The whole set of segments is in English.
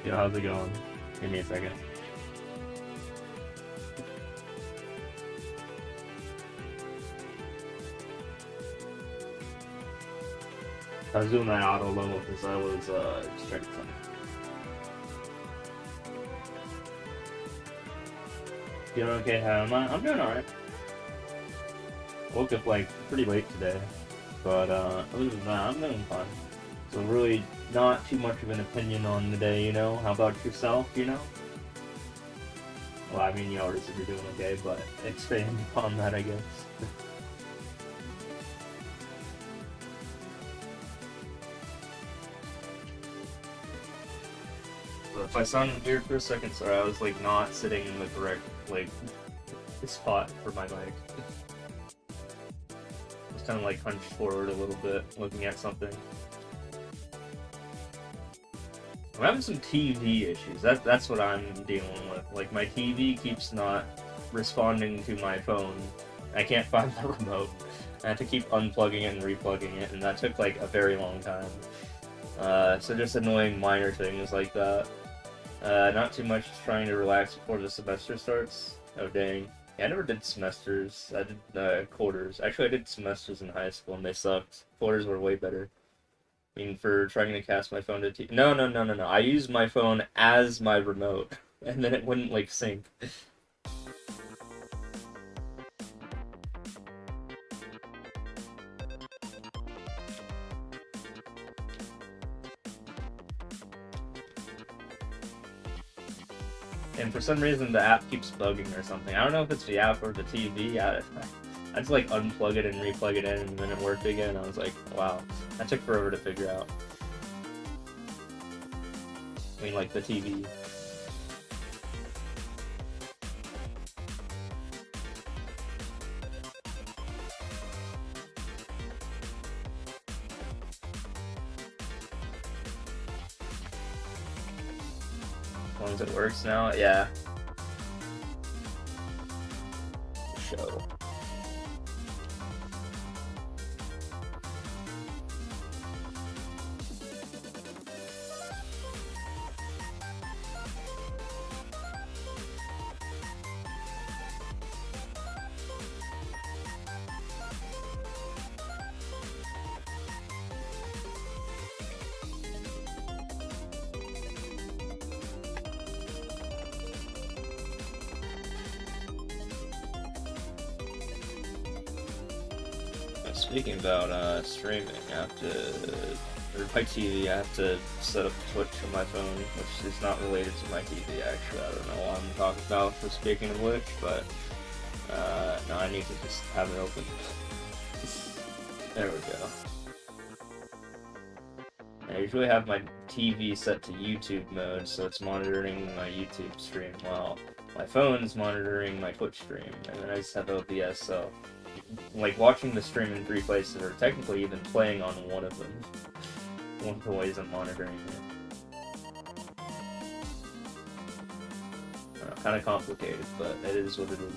Yo, how's it going? Give me a second. I was doing that auto level because I was just trying to find it. Doing okay? How am I? I'm doing alright. Woke up like pretty late today, but other than that, I'm doing fine. So really not too much of an opinion on the day, you know? How about yourself, you know? Well, I mean, you already said you're doing okay, but expand upon that, I guess. If I sounded weird for a second, sorry, I was like not sitting in the correct like spot for my mic. I was kind of like hunched forward a little bit, looking at something. I'm having some TV issues. That's what I'm dealing with. Like my TV keeps not responding to my phone. I can't find the remote. I have to keep unplugging it and replugging it, and that took like a very long time. So just annoying minor things like that. Not too much, just trying to relax before the semester starts. Oh dang. Yeah, I never did semesters. I did quarters. Actually, I did semesters in high school and they sucked. Quarters were way better. I mean, for trying to cast my phone to TV. No. I used my phone as my remote, and then it wouldn't like sync. And for some reason, the app keeps bugging or something. I don't know if it's the app or the TV. I just like unplug it and replug it in, and then it worked again. I was like, wow, that took forever to figure out. I mean, like the TV. As long as it works now, yeah. Show. Speaking about streaming, I have to, or my TV, I have to set up Twitch on my phone, which is not related to my TV actually. I don't know what I'm talking about for speaking of which, but no, I need to just have it open. There we go. I usually have my TV set to YouTube mode, so it's monitoring my YouTube stream while my phone's monitoring my Twitch stream, and then I just have OBS, so like watching the stream in 3 places, or technically even playing on one of them. One of the ways I'm monitoring it. Kind of complicated, but it is what it is.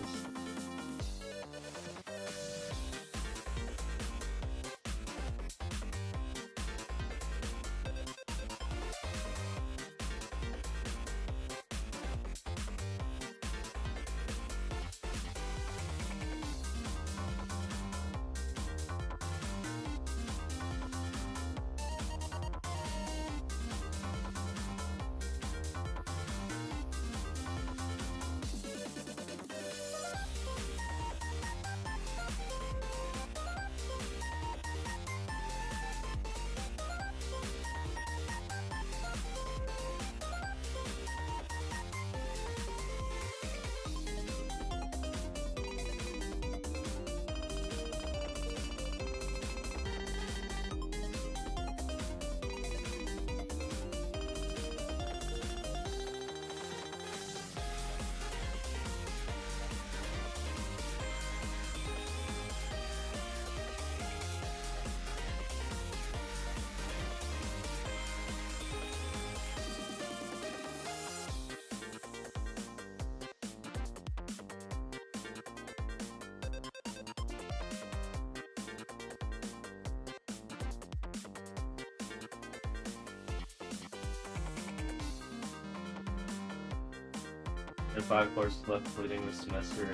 There are 5 courses left including this semester,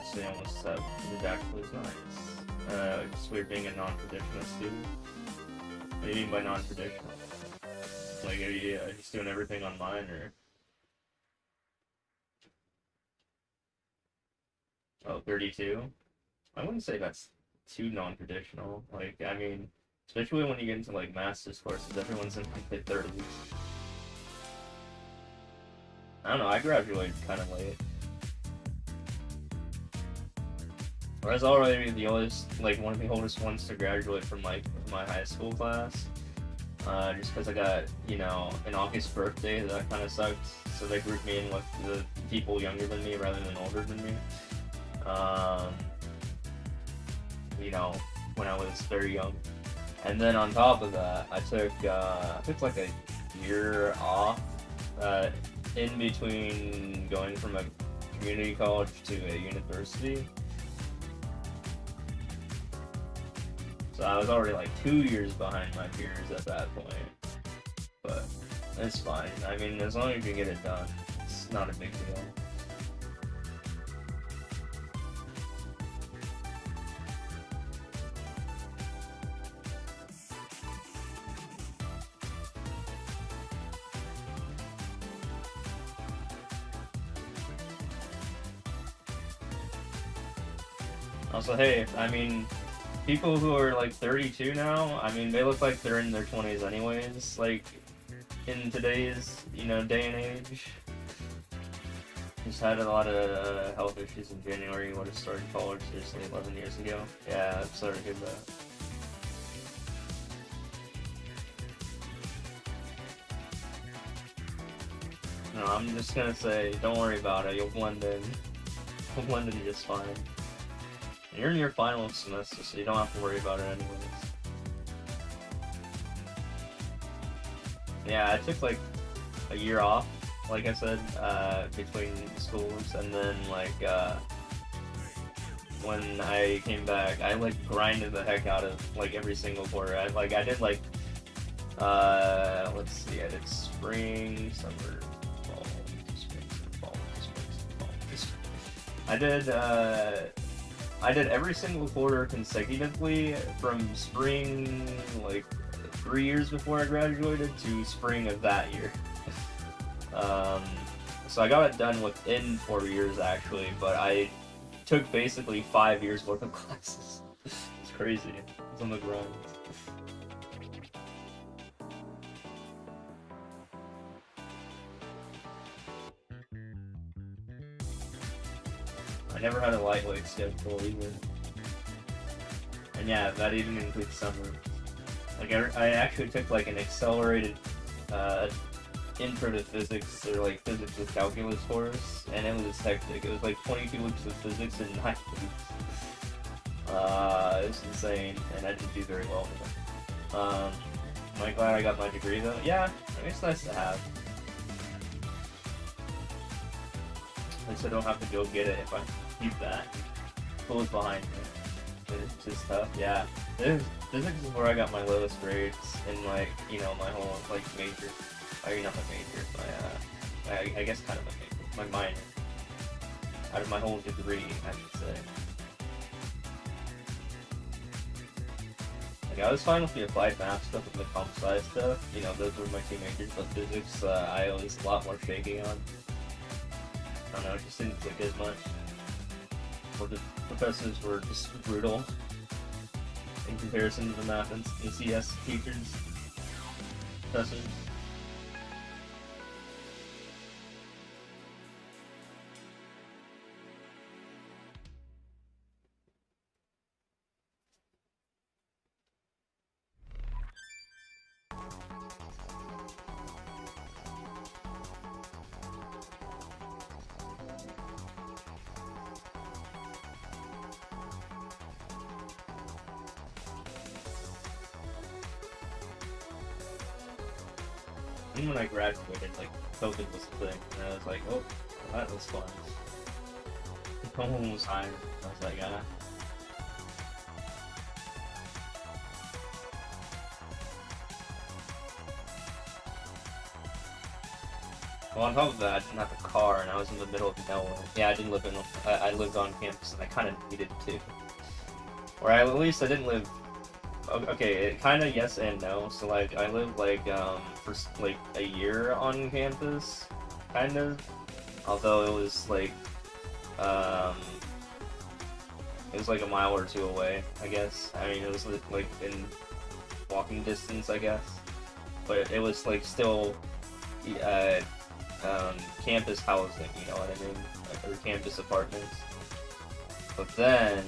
staying almost 7, which actually is nice. It's weird being a non-traditional student. What do you mean by non-traditional? Like, are you just doing everything online, or? Oh, 32? I wouldn't say that's too non-traditional. Like, I mean, Especially when you get into like master's courses, everyone's in like their 30s. I don't know, I graduated kind of late. I was already the oldest, like one of the oldest ones to graduate from like my high school class. Just because I got, you know, an August birthday, that kind of sucked. So they grouped me in with the people younger than me rather than older than me. You know, when I was very young. And then on top of that, I took like a year off in between going from a community college to a university. So I was already like 2 years behind my peers at that point. But it's fine. I mean, as long as you get it done, it's not a big deal. Also, hey, I mean, people who are like 32 now, I mean, they look like they're in their 20s anyways, like, in today's, you know, day and age. Just had a lot of health issues in January when I started college, seriously, 11 years ago. Yeah, I'm sorry to hear that. No, I'm just gonna say, don't worry about it, you'll blend in. You'll blend in just fine. You're in your final semester, so you don't have to worry about it anyways. Yeah, I took like a year off, like I said, between schools, and then like when I came back, I like grinded the heck out of like every single quarter. I did like let's see, I did spring, summer, fall, spring, fall, spring, fall. I did every single quarter consecutively from spring, like 3 years before I graduated, to spring of that year. So I got it done within 4 years actually, but I took basically 5 years worth of classes. It's crazy. It's on the grind. I never had a lightweight schedule either. And yeah, that even includes summer. Like I actually took like an accelerated intro to physics, or like physics with calculus course, and it was hectic. It was like 22 weeks of physics in 9 weeks. It was insane, and I didn't do very well with it. Am I glad I got my degree though? Yeah, I mean, it's nice to have. At least I don't have to go get it if I keep that close behind me. It's just tough. Yeah, physics is where I got my lowest grades in, like, you know, my whole like major. I mean, not my major, my I guess kind of my minor. Out of my whole degree, I should say. Like, I was fine with the applied math stuff and the comp sci stuff. You know, those were my two majors, but physics I was a lot more shaky on. I don't know, it just didn't click as much. Or the professors were just brutal in comparison to the math and CS teachers, professors. And when I graduated, like, COVID was a thing, and I was like, oh, that was fun. No one was hired. I was like, ah. Well, on top of that, I didn't have a car, and I was in the middle of nowhere. Yeah, I didn't live in. I lived on campus, and I kind of needed to. Or at least I didn't live. Okay, kind of yes and no. So like, I lived like for like a year on campus, kind of. Although it was like a mile or two away, I guess. I mean, it was like in walking distance, I guess. But it was like still uh, campus housing, you know what I mean? Like, or campus apartments. But then,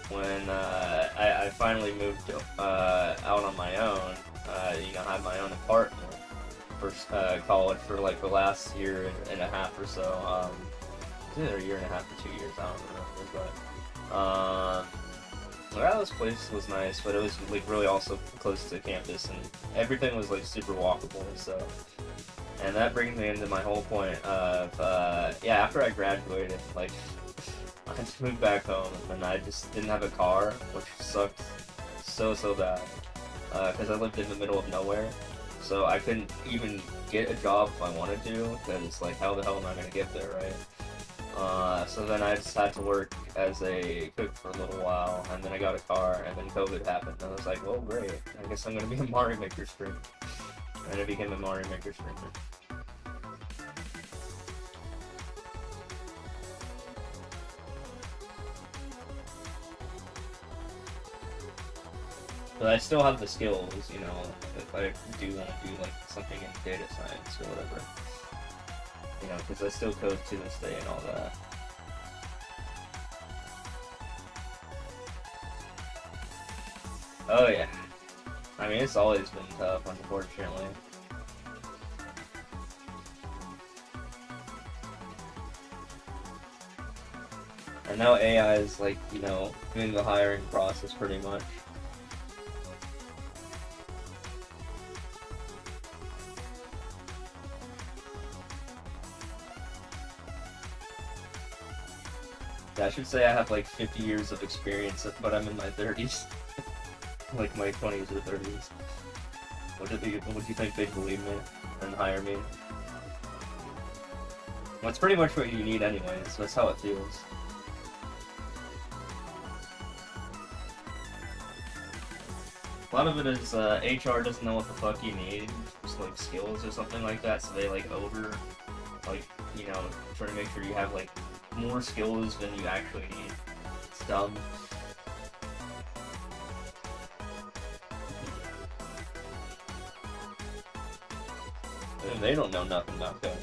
when I finally moved out on my own, you know, had my own apartment for college for like the last year and a half or so. It's either a year and a half or 2 years, I don't remember. But well, this place was nice, but it was like really also close to campus, and everything was like super walkable. So, and that brings me into my whole point of yeah. After I graduated, like I just moved back home, and I just didn't have a car, which sucked so bad because I lived in the middle of nowhere. So I couldn't even get a job if I wanted to, because like how the hell am I gonna get there, right? So then I just had to work as a cook for a little while, and then I got a car, and then COVID happened, and I was like, well, great, I guess I'm gonna be a Mario Maker streamer. And I became a Mario Maker streamer. But I still have the skills, you know, if I do want to do like something in data science or whatever. You know, because I still code to this day and all that. Oh yeah. I mean, it's always been tough, unfortunately. And now AI is like, you know, doing the hiring process pretty much. Yeah, I should say I have like 50 years of experience, but I'm in my 30s. Like my 20s or 30s. Would you think they'd believe me and hire me? Well, it's pretty much what you need anyways, so that's how it feels. A lot of it is HR doesn't know what the fuck you need, just like skills or something like that, so they like like, you know, try to make sure you have like more skills than you actually need. It's dumb. And they don't know nothing about coding.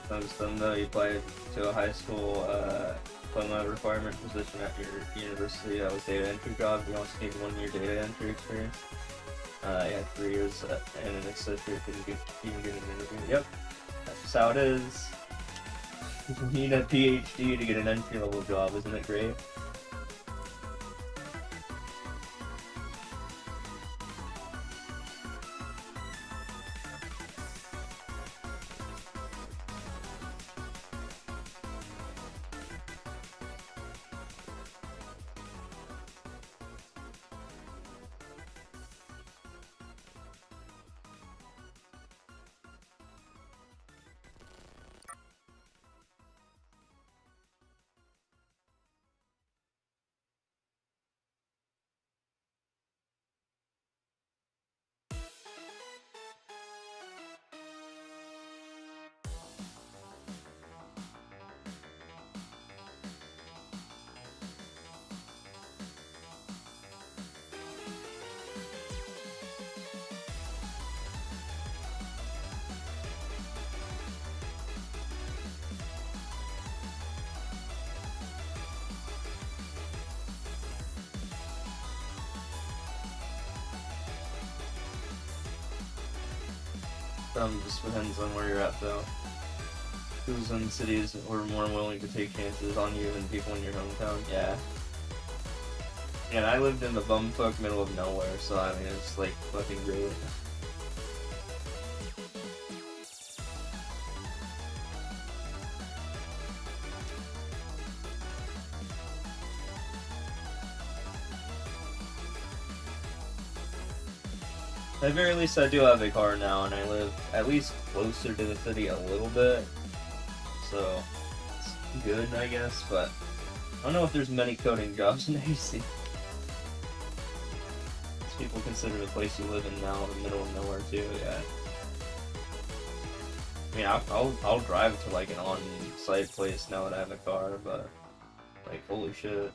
I just don't know, you applied to a high school diploma requirement position at your university. That was data entry job. You also need 1 year data entry experience. You had 3 years and an associate didn't even get an interview. Yep, that's just how it is. You need a PhD to get an entry level job, isn't it great? Just depends on where you're at, though. Who's in cities who are more willing to take chances on you than people in your hometown? Yeah. And I lived in the bumfuck middle of nowhere, so I mean, it's like fucking great. At the very least, I do have a car now, and I live at least closer to the city a little bit, so it's good, I guess, but I don't know if there's many coding jobs in AC. People consider the place you live in now the middle of nowhere too, yeah. I mean, I'll drive to like an on-site place now that I have a car, but like, holy shit.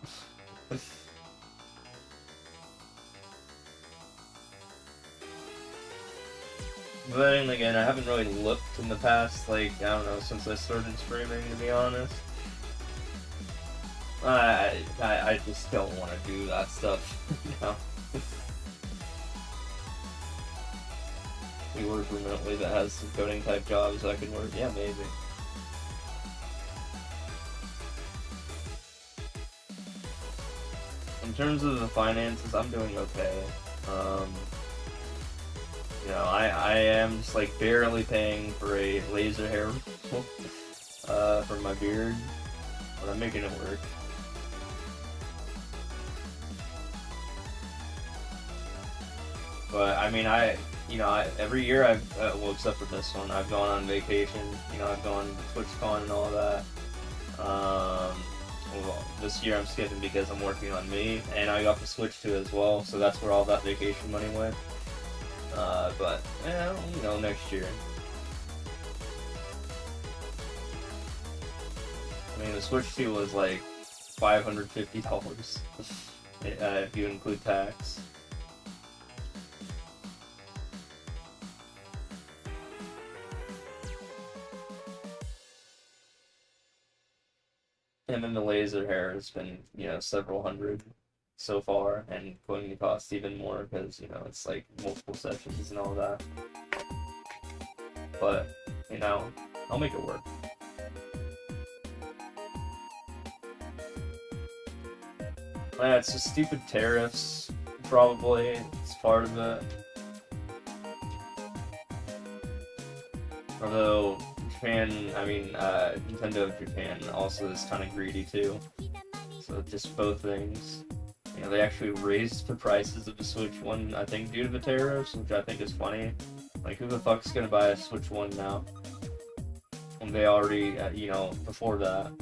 But then again, I haven't really looked in the past, like, I don't know, since I started streaming, to be honest. I just don't want to do that stuff, you know? We work remotely that has some coding type jobs I can work. Yeah, maybe. In terms of the finances, I'm doing okay. You know, I am just like barely paying for a laser hair for my beard, but I'm making it work. But I mean, every year I've, well, except for this one, I've gone on vacation. You know, I've gone to TwitchCon and all that. Well, this year I'm skipping because I'm working on me, and I got the Switch 2 as well, so that's where all that vacation money went. But, yeah, you know, next year. I mean, the Switch 2 was like $550 if you include tax. And then the laser hair has been, you know, several hundred so far, and going to cost even more because, you know, it's like multiple sessions and all that. But, you know, I'll make it work. Yeah, it's just stupid tariffs, probably. It's part of it. Although, Japan, I mean, Nintendo of Japan also is kind of greedy too. So just both things. You know, they actually raised the prices of the Switch 1, I think, due to the tariffs, which I think is funny. Like, who the fuck's gonna buy a Switch 1 now? When they already, you know, before that.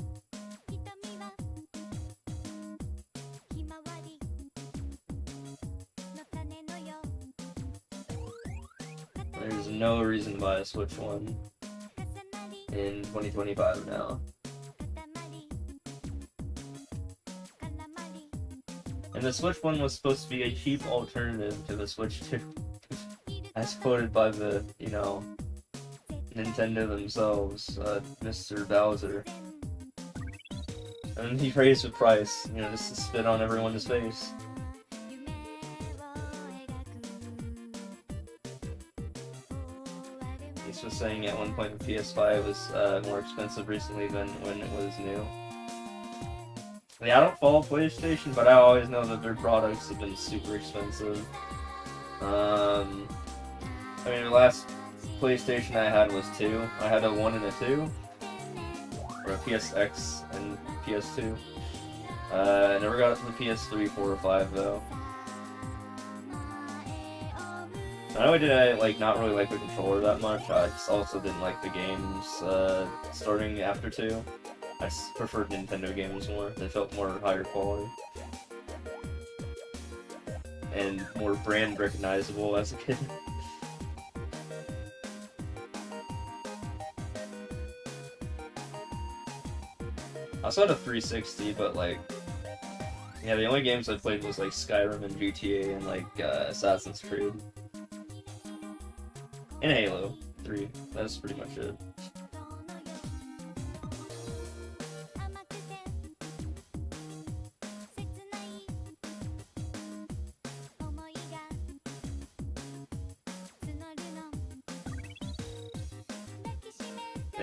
There's no reason to buy a Switch 1 in 2025 now. And the Switch 1 was supposed to be a cheap alternative to the Switch 2. As quoted by the, you know, Nintendo themselves, Mr. Bowser. And he raised the price, you know, just to spit on everyone's face. He was saying at one point the PS5 was more expensive recently than when it was new. Yeah, I don't follow PlayStation, but I always know that their products have been super expensive. I mean, the last PlayStation I had was 2. I had a 1 and a 2. Or a PSX and PS2. I never got it to the PS3, 4, or 5, though. Not only did I not really like the controller that much, I just also didn't like the games starting after 2. I preferred Nintendo games more. They felt more higher quality. And more brand recognizable as a kid. I also had a 360, but yeah, the only games I played was Skyrim and GTA and Assassin's Creed. And Halo 3. That's pretty much it.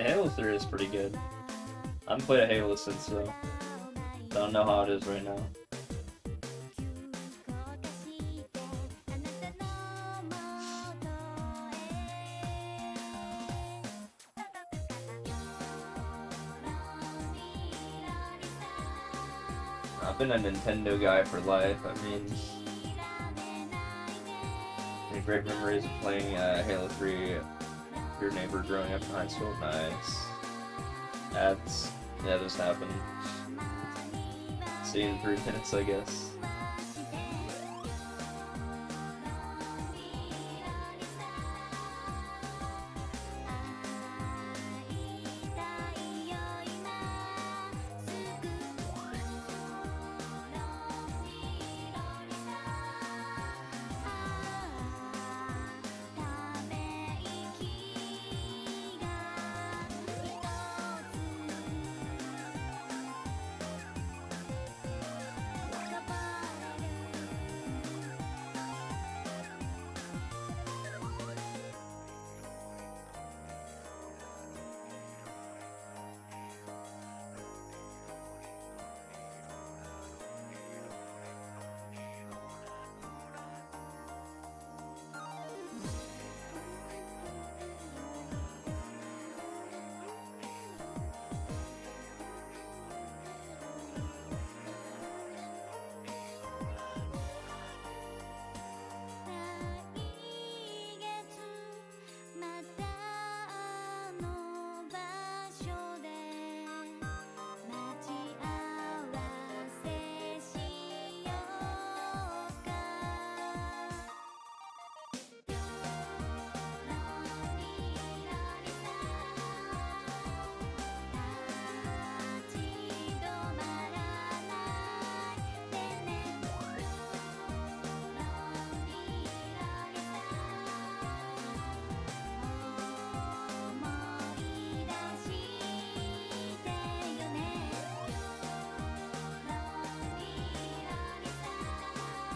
Halo 3 is pretty good. I haven't played a Halo since, so I don't know how it is right now. I've been a Nintendo guy for life. I mean, any great memories of playing Halo 3. Your neighbor growing up in high school. Nice. Ads. Yeah, those happen. See you in 3 minutes, I guess.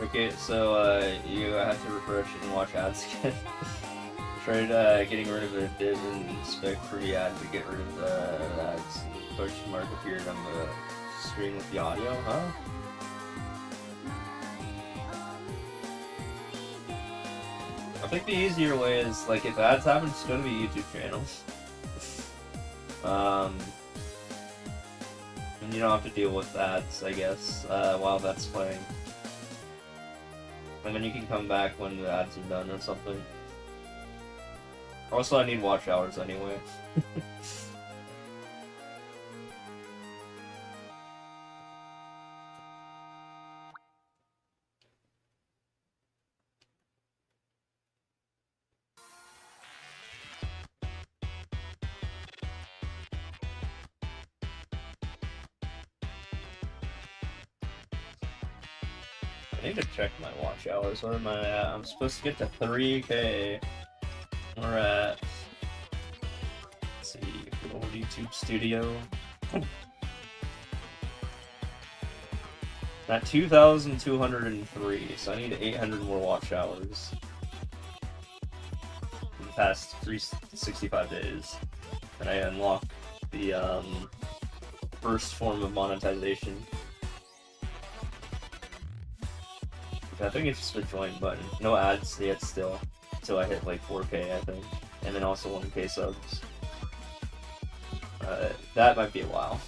Okay, so you have to refresh and watch ads again. Tried getting rid of a div and spec free ad to get rid of the ads. Question mark appeared on the screen with the audio, huh? I think the easier way is, like, if ads happen, just go to the YouTube channels. And you don't have to deal with ads, I guess, while that's playing. And then you can come back when the ads are done or something. Also, I need watch hours anyway. I need to check my watch hours. Where am I at? I'm supposed to get to 3K. We're at... Let's see, old YouTube Studio. At 2,203, so I need 800 more watch hours in the past 365 days. And I unlock the first form of monetization. I think it's just the join button. No ads yet still, until I hit like 4K, I think. And then also 1K subs. That might be a while.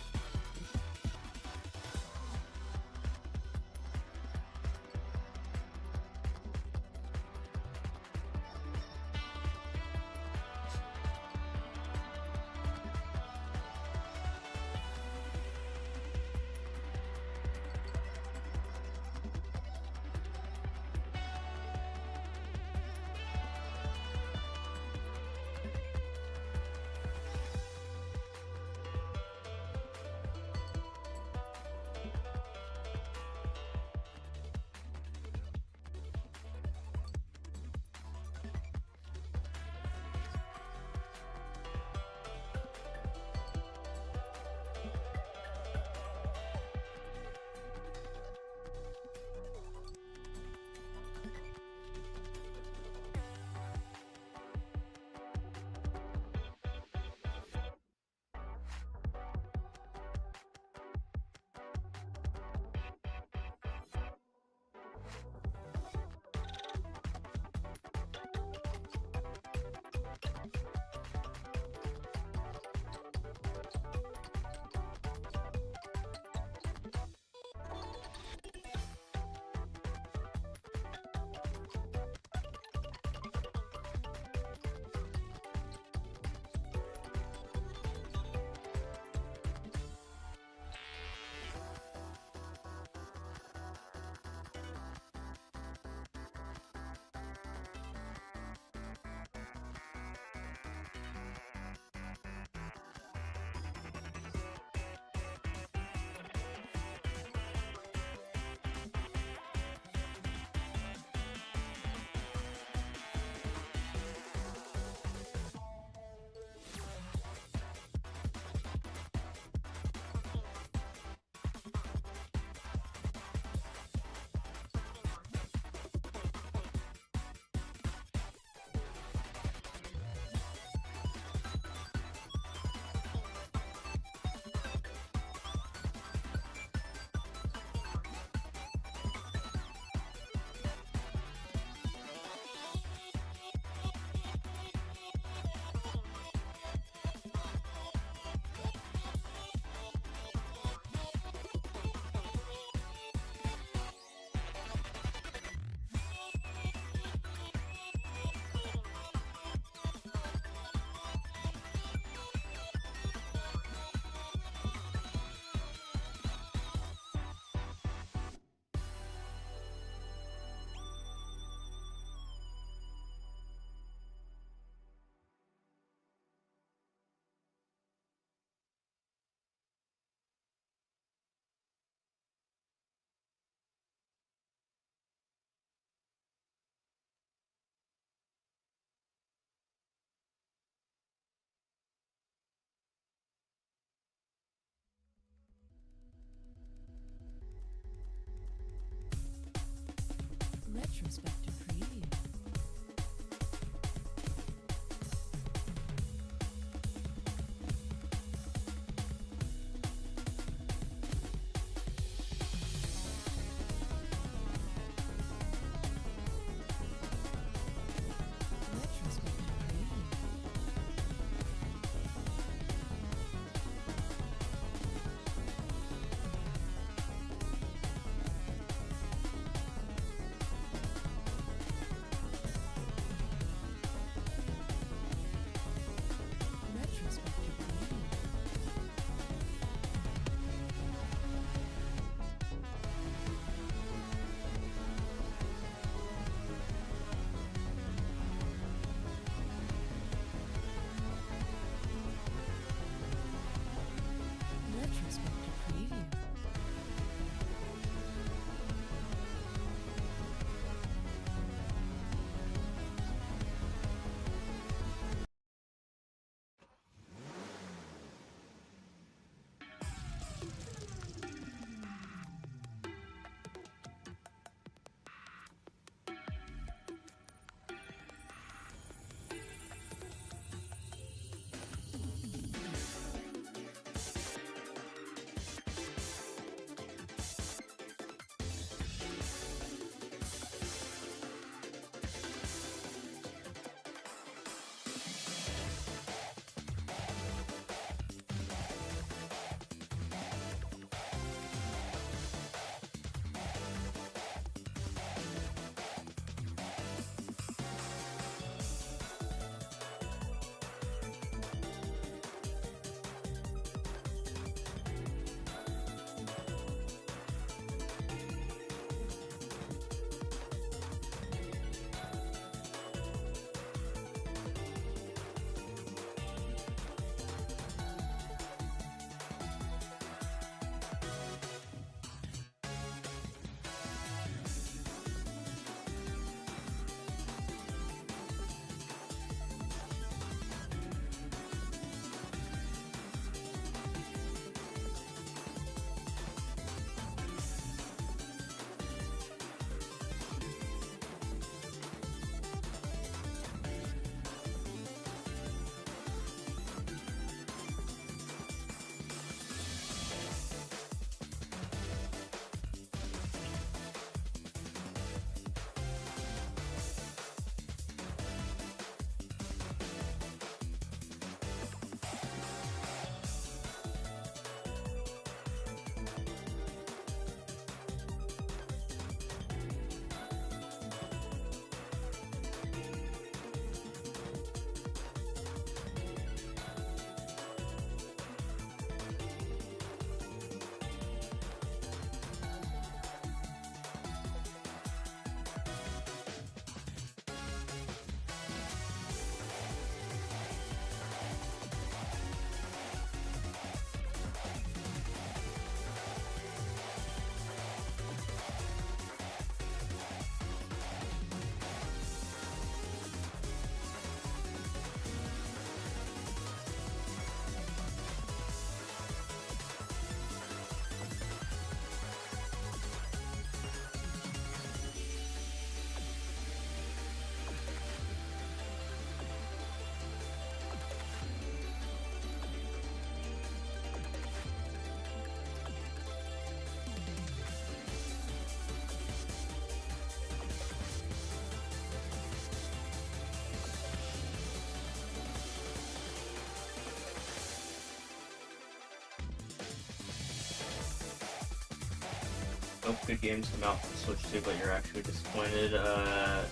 hope good games come out for Switch 2, but you're actually disappointed. I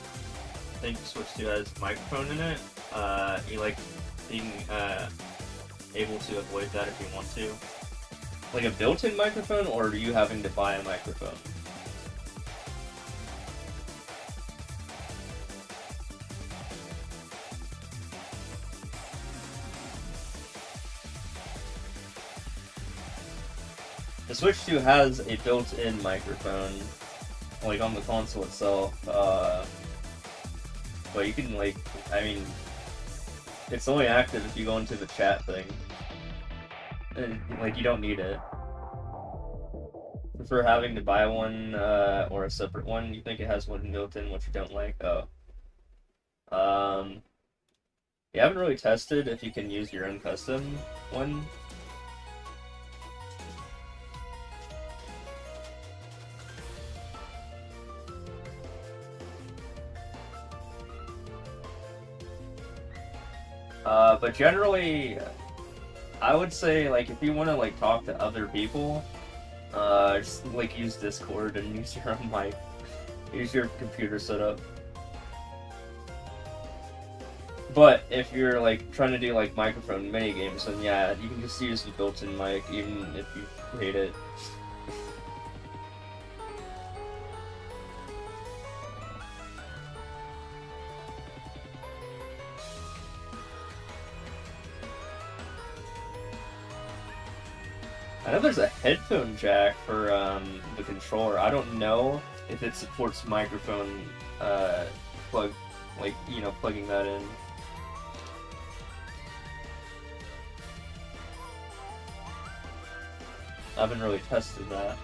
think Switch 2 has microphone in it. You like being able to avoid that if you want to. Like a built-in microphone, or are you having to buy a microphone? The Switch 2 has a built-in microphone, like on the console itself, but you can, like, I mean, it's only active if you go into the chat thing, and, like, you don't need it. Prefer having to buy one, or a separate one? You think it has one built-in, which you don't like? Oh. You haven't really tested if you can use your own custom one. But generally, I would say, like, if you want to, like, talk to other people, just, like, use Discord and use your own mic. Use your computer setup. But if you're, like, trying to do, like, microphone mini games, then yeah, you can just use the built-in mic, even if you hate it. I know there's a headphone jack for the controller. I don't know if it supports microphone plug, like, you know, plugging that in. I haven't really tested that.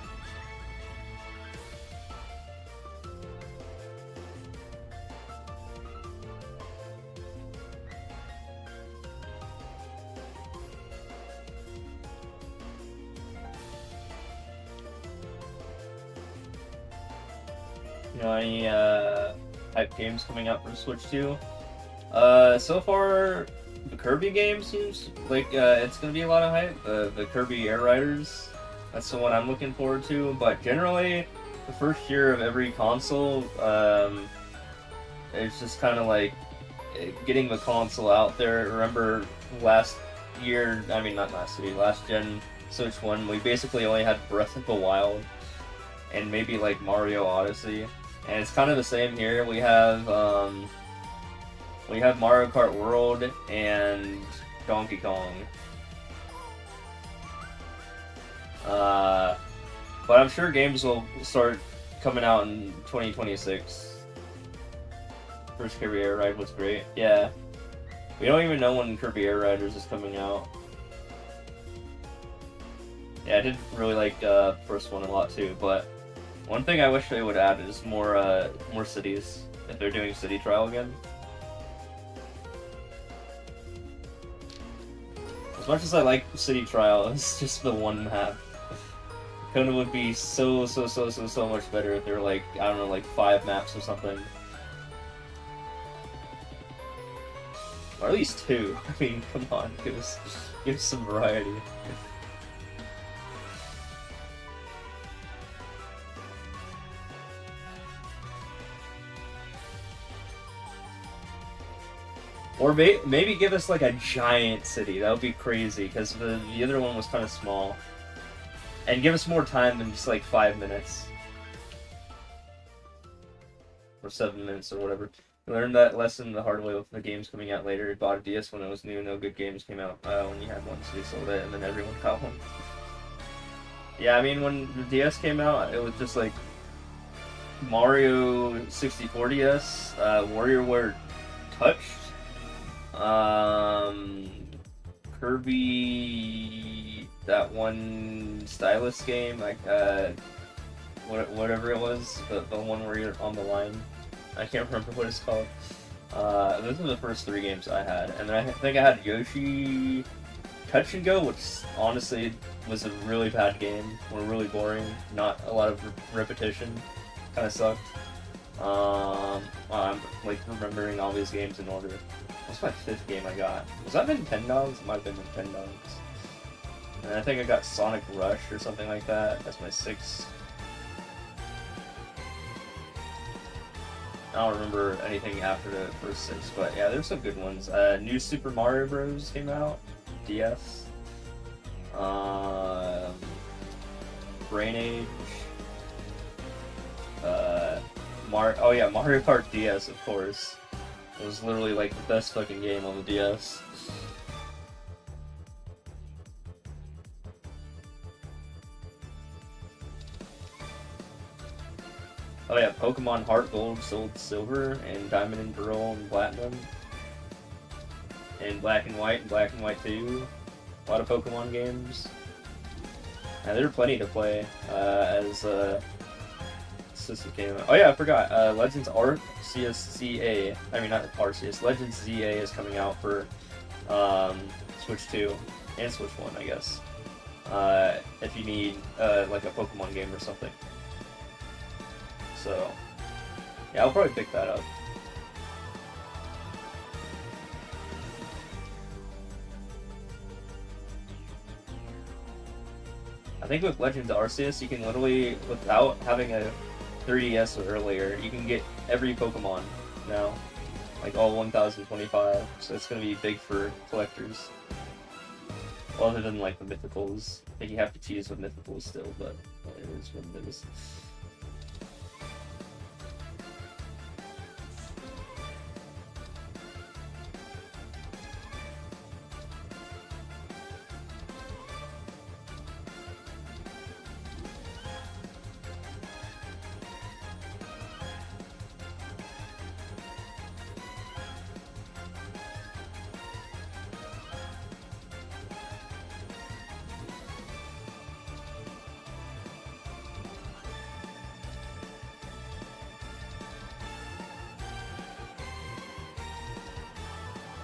You know, any hype games coming out for Switch 2? So far, the Kirby game seems like it's gonna be a lot of hype. The Kirby Air Riders, that's the one I'm looking forward to. But generally, the first year of every console, it's just kind of like getting the console out there. Remember last year? I mean, not last year, last gen Switch 1. We basically only had Breath of the Wild and maybe like Mario Odyssey. And it's kind of the same here. We have Mario Kart World and Donkey Kong. But I'm sure games will start coming out in 2026. First Kirby Air Ride was great. Yeah. We don't even know when Kirby Air Riders is coming out. Yeah, I did really like the first one a lot too, but one thing I wish they would add is more cities, if they're doing city trial again. As much as I like city trial, it's just the one map. Kona would be so much better if there were, like, I don't know, like 5 maps or something. Or at least 2. I mean, come on, give us some variety. Or maybe give us like a giant city. That would be crazy, because the other one was kind of small. And give us more time than just like 5 minutes. Or 7 minutes or whatever. I learned that lesson the hard way with the games coming out later. I bought a DS when it was new, no good games came out when you had one, so you sold it, and then everyone got one. Yeah, I mean, when the DS came out, it was just like Mario 64 DS, WarioWare Touched, Kirby, that one stylus game, like, whatever it was, the one where you're on the line. I can't remember what it's called. Those are the first 3 games I had, and then I think I had Yoshi Touch and Go, which honestly was a really bad game, or really boring, not a lot of repetition, kind of sucked. I'm like remembering all these games in order. What's my 5th game I got? Was that Nintendogs? It might have been Nintendogs. And I think I got Sonic Rush or something like that. That's my 6th. I don't remember anything after the first 6, but yeah, there's some good ones. New Super Mario Bros. Came out, DS. Brain Age. Oh yeah, Mario Kart DS, of course. It was literally like the best fucking game on the DS. Oh yeah, Pokemon Heart Gold, Soul Silver, and Diamond and Pearl and Platinum. And Black and White 2. A lot of Pokemon games. And there are plenty to play as system came out. Oh yeah, I forgot. Legends Arceus. I mean, not Arceus. Legends ZA is coming out for Switch 2 and Switch 1, I guess. If you need like a Pokemon game or something. So yeah, I'll probably pick that up. I think with Legends Arceus, you can literally, without having a 3DS or earlier, you can get every Pokemon now. Like all 1025, so it's gonna be big for collectors. Well, other than like the Mythicals. I think you have to tease with Mythicals still, but it is what it is.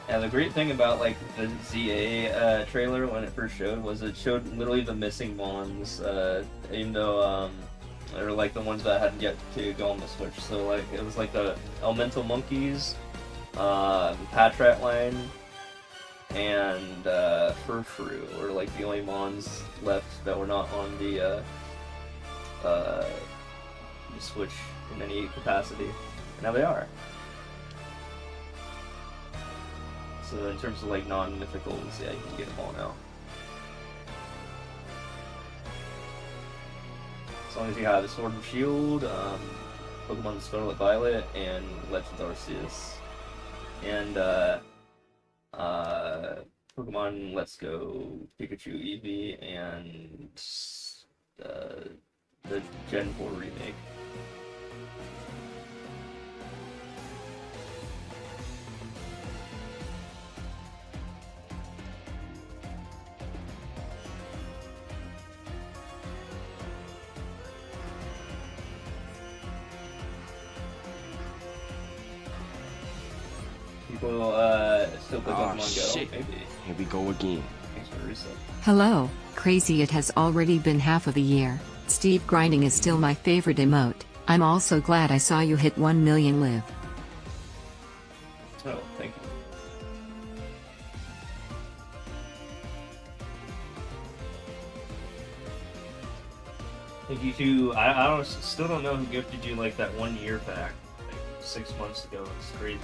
Yeah, the great thing about like the ZA trailer when it first showed was it showed literally the missing ones, even though they were like the ones that hadn't yet to go on the Switch. So like it was like the Elemental Monkeys, Patrat line, and Furfrou were like the only mons left that were not on the Switch in any capacity. And now they are. So in terms of like non-mythicals, yeah, you can get them all now. As long as you have Sword and Shield, Pokemon Scarlet Violet, and Legends Arceus. And Pokemon Let's Go, Pikachu Eevee, and the Gen 4 remake. People still play Pokemon Go, shit. maybe. Here we go again. Thanks for the reset. Hello, crazy, it has already been half of a year. Steve, grinding is still my favorite emote. I'm also glad I saw you hit 1 million live. Oh, thank you. Thank you too. I still don't know who gifted you like that 1 year pack, like 6 months ago. It's crazy.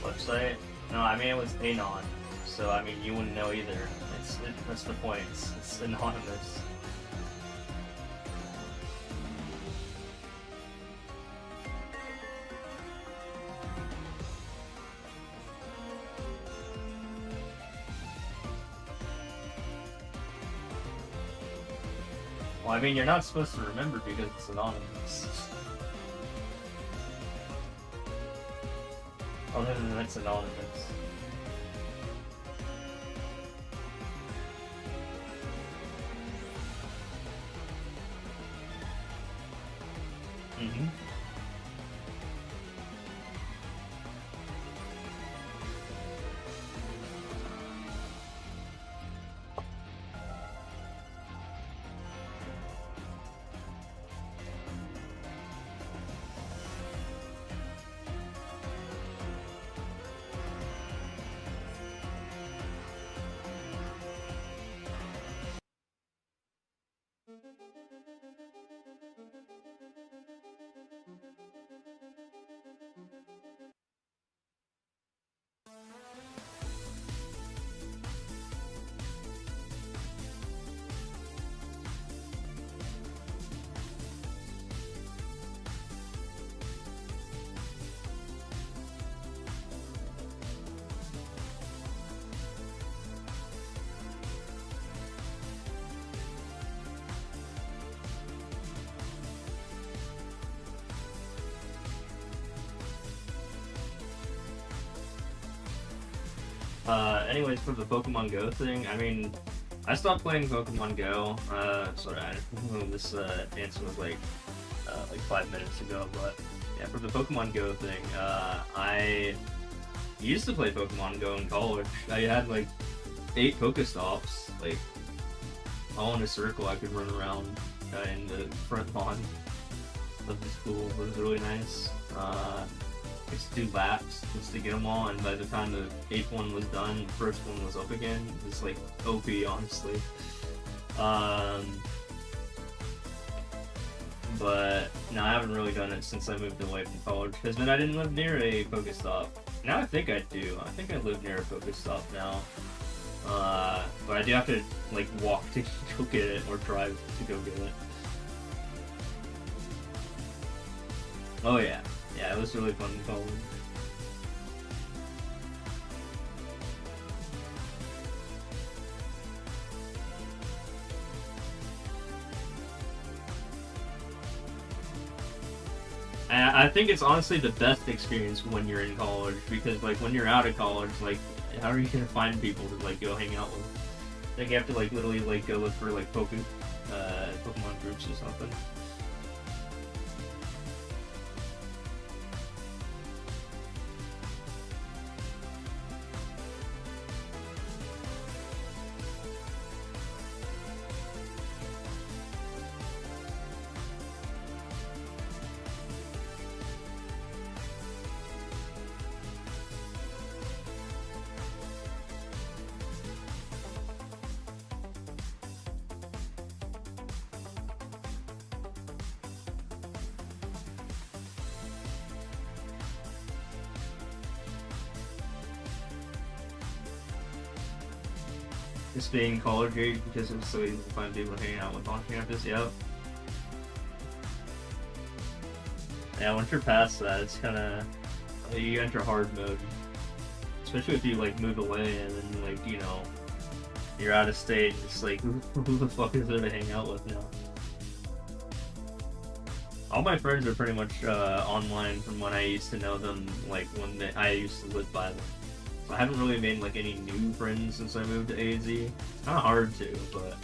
Website? No, I mean it was Anon, so I mean you wouldn't know either. That's the point. It's anonymous. Well, I mean you're not supposed to remember because it's anonymous. Other than it's anonymous. Mm-hmm. Anyways, for the Pokemon Go thing, I mean, I stopped playing Pokemon Go. Sorry, I know this answer was like 5 minutes ago, but yeah, for the Pokemon Go thing, I used to play Pokemon Go in college. I had like 8 Pokestops, like all in a circle. I could run around in the front lawn of the school. It was really nice. Just do laps just to get them all, and by the time the 8th one was done, the first one was up again. It was like OP, honestly. But no, I haven't really done it since I moved away from college, because then I didn't live near a Pokestop. Now I think I do. I think I live near a Pokestop now. But I do have to like walk to go get it, or drive to go get it. Oh yeah. Yeah, it was really fun in college. I think it's honestly the best experience when you're in college, because like when you're out of college, like how are you gonna find people to like go hang out with? Like you have to like literally like go look for like Pokemon groups or something. Just being college age, because it was so easy to find people to hang out with on campus. Yep. Yeah, once you're past that, it's kind of you enter hard mode, especially if you like move away and then like you're out of state. It's like who the fuck is there to hang out with now? All my friends are pretty much online from when I used to know them, like when I used to live by them. I haven't really made like any new friends since I moved to AZ. It's kind of hard to, but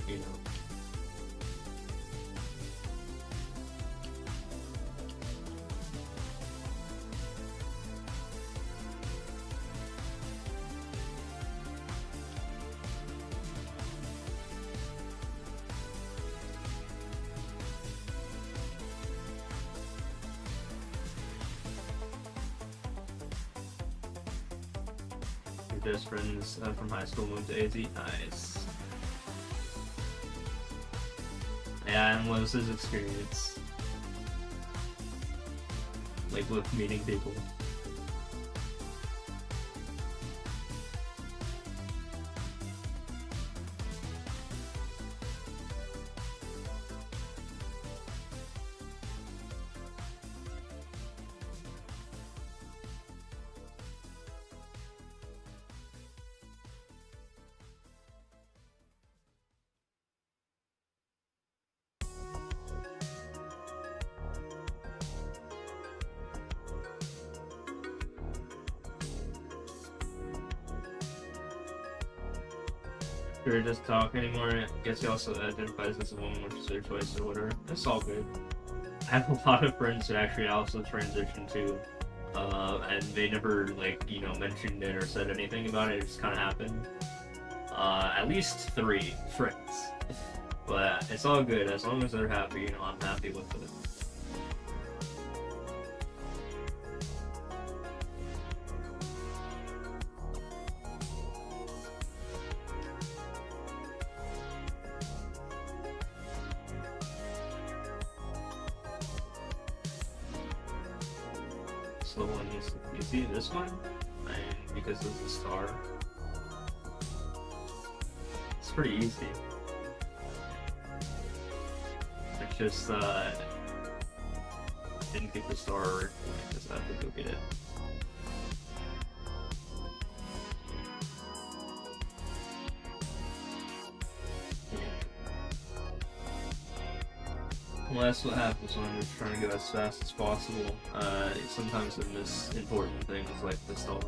Your best friends from high school moved to AZ. Nice. Yeah, and what was his experience? Like with meeting people? Or just talk anymore. I guess he also identifies as a woman, which is their choice or whatever. It's all good. I have a lot of friends who actually also transitioned to, and they never like mentioned it or said anything about it. It just kind of happened. At least 3 friends, but it's all good as long as they're happy. I'm happy with it. So when you see this one, and because of the star, it's pretty easy. It's just didn't get the star originally because I have to go get it. Well, that's what happens when I'm just trying to go as fast as possible. Sometimes I miss important things like the star.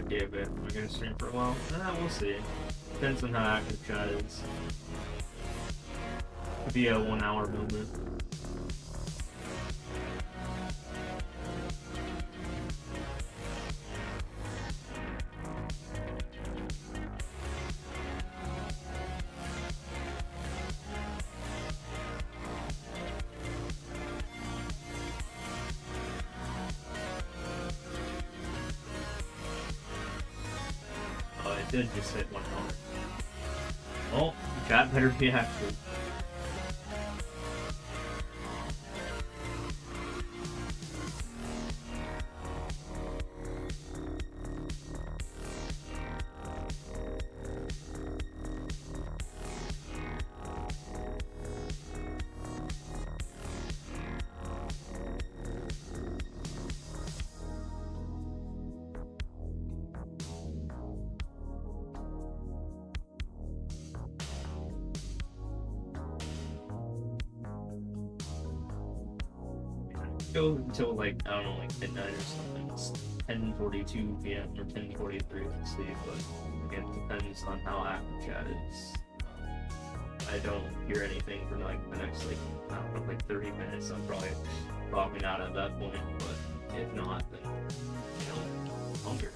Yeah, but am I gonna stream for a while? We'll see. Depends on how active chat is. Could be a 1-hour movement. It did just hit 1 hour. Oh, chat better be active. Go until like, I don't know, like midnight or something. It's 10:42 p.m. or 10:43 to sleep, but again, it depends on how active chat is. I don't hear anything for like the next like, I don't know, like 30 minutes. I'm probably logging out at that point, but if not, then longer.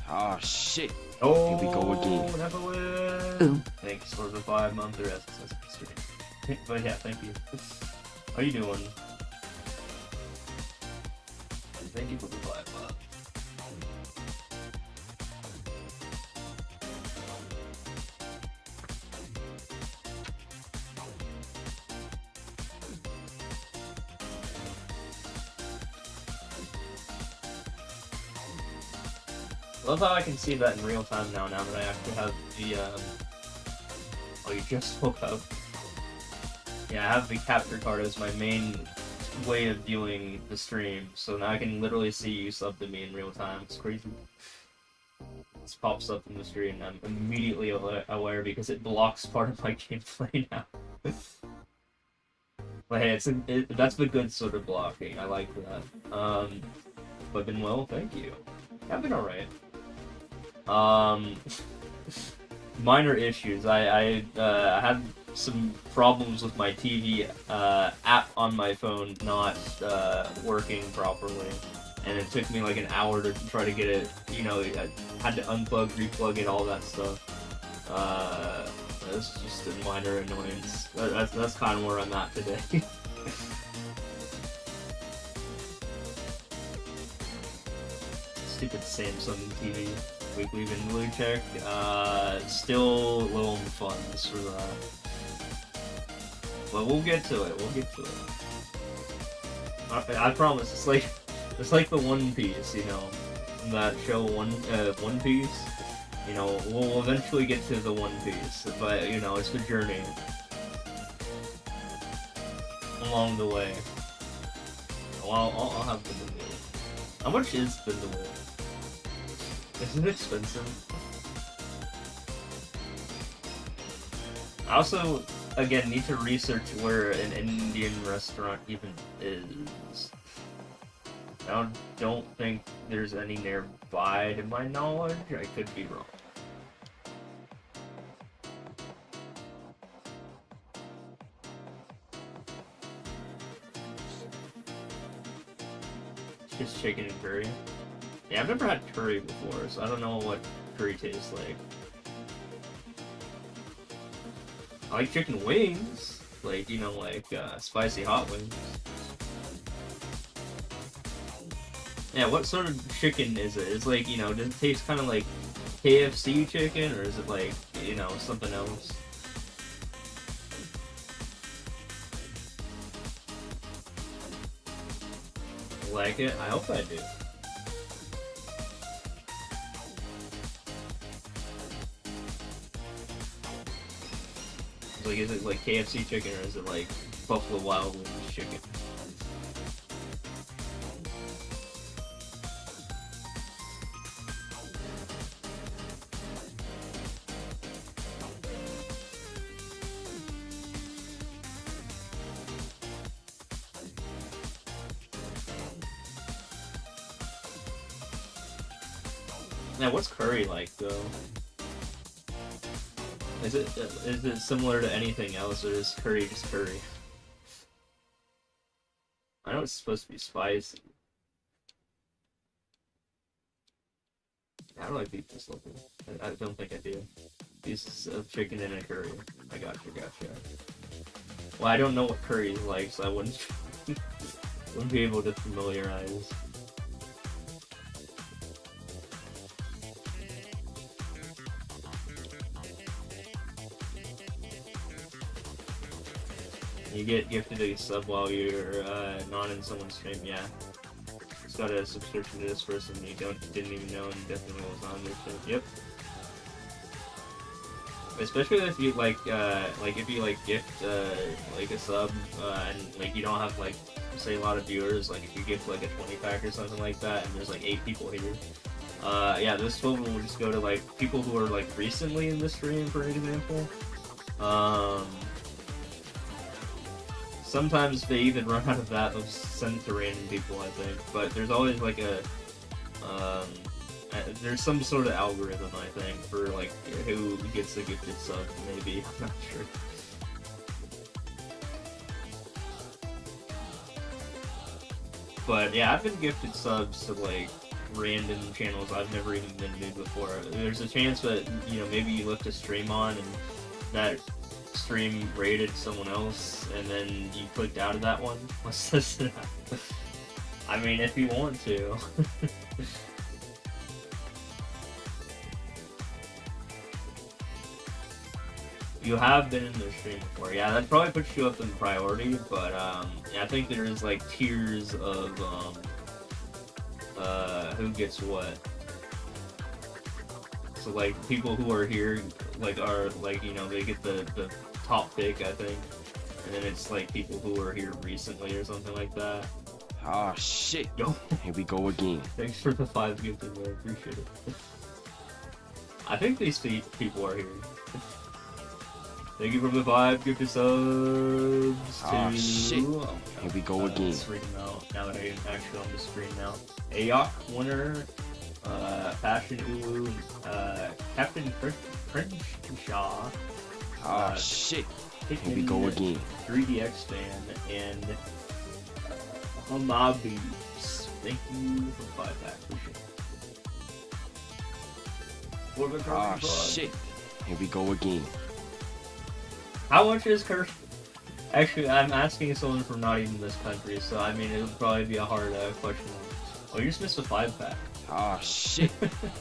Oh shit. Oh, Here we go again. Never win. Ooh. Thanks for the 5-month SSS stream. But yeah, thank you. How you doing? Thank you for the 5 months. I love how I can see that in real time now that I actually have the, oh, you just woke up. Yeah, I have the capture card as my main way of viewing the stream, so now I can literally see you sub to me in real time. It's crazy. This pops up in the stream, and I'm immediately aware because it blocks part of my gameplay now. But hey, that's the good sort of blocking. I like that. But been well, thank you. I've been alright. minor issues. I had some problems with my TV app on my phone not working properly, and it took me like an hour to try to get it. You know, I had to unplug, replug it, all that stuff. That's just a minor annoyance. That's kind of where I'm at today. Stupid Samsung TV. Weekly Vindaloo check. Still low on funds for that. But we'll get to it. We'll get to it. I promise. It's like the One Piece, you know, that show One Piece. You know, we'll eventually get to the One Piece, but you know, it's the journey along the way. Well, I'll have Vindaloo. How much is Vindaloo? Isn't it expensive? I also, again, need to research where an Indian restaurant even is. I don't think there's any nearby to my knowledge. I could be wrong. Just chicken and curry. Yeah, I've never had curry before, so I don't know what curry tastes like. I like chicken wings, like, you know, like spicy hot wings. Yeah, what sort of chicken is it? It's like, you know, does it taste kind of like KFC chicken, or is it like, you know, something else? Like it? I hope I do. Like, is it like KFC chicken, or is it like Buffalo Wild Wings chicken? Now, what's curry like, though? Is it similar to anything else, or is curry just curry? I know it's supposed to be spicy. How do I beat this looking? I don't think I do. Pieces of chicken in a curry. I gotcha. Well, I don't know what curry is like, so I wouldn't be able to familiarize. You get gifted a sub while you're not in someone's stream, yeah. Just got a subscription to this person you didn't even know, and you definitely was on their stream. Yep. Especially if you if you gift like a sub and like you don't have like say a lot of viewers, like if you gift like a 20 pack or something like that, and there's like 8 people here. Yeah, this total will just go to like people who are like recently in the stream, for example. Sometimes they even run out of that, they'll send it to random people, I think. But there's always like there's some sort of algorithm, I think, for like who gets a gifted sub, maybe. I'm not sure. But yeah, I've been gifted subs to like random channels I've never even been new before. There's a chance that, you know, maybe you left a stream on and that stream rated someone else, and then you clicked out of that one. What's this? I mean, if you want to. You have been in their stream before. Yeah, that probably puts you up in priority, but yeah, I think there is like tiers of who gets what. So like people who are here like are like, you know, they get the top pick, I think, and then it's like people who are here recently or something like that. Oh shit! Yo, here we go again. Thanks for the 5 gifted, man. I appreciate it. I think these people are here. Thank you for the 5 gifted subs. Oh shit! Here we go again. Let's read them out now that I am actually on the screen now. Ayok winner, Fashion Ulu, Captain Christian. French Jaw. Oh shit. Here we Taken go again. 3DX fan and Hamabis. Thank you for 5 pack. Appreciate it. Oh shit. Here we go again. How much is Curse? Actually, I'm asking someone from not even this country, so I mean, it would probably be a hard question. Oh, you just missed a 5 pack. Oh shit.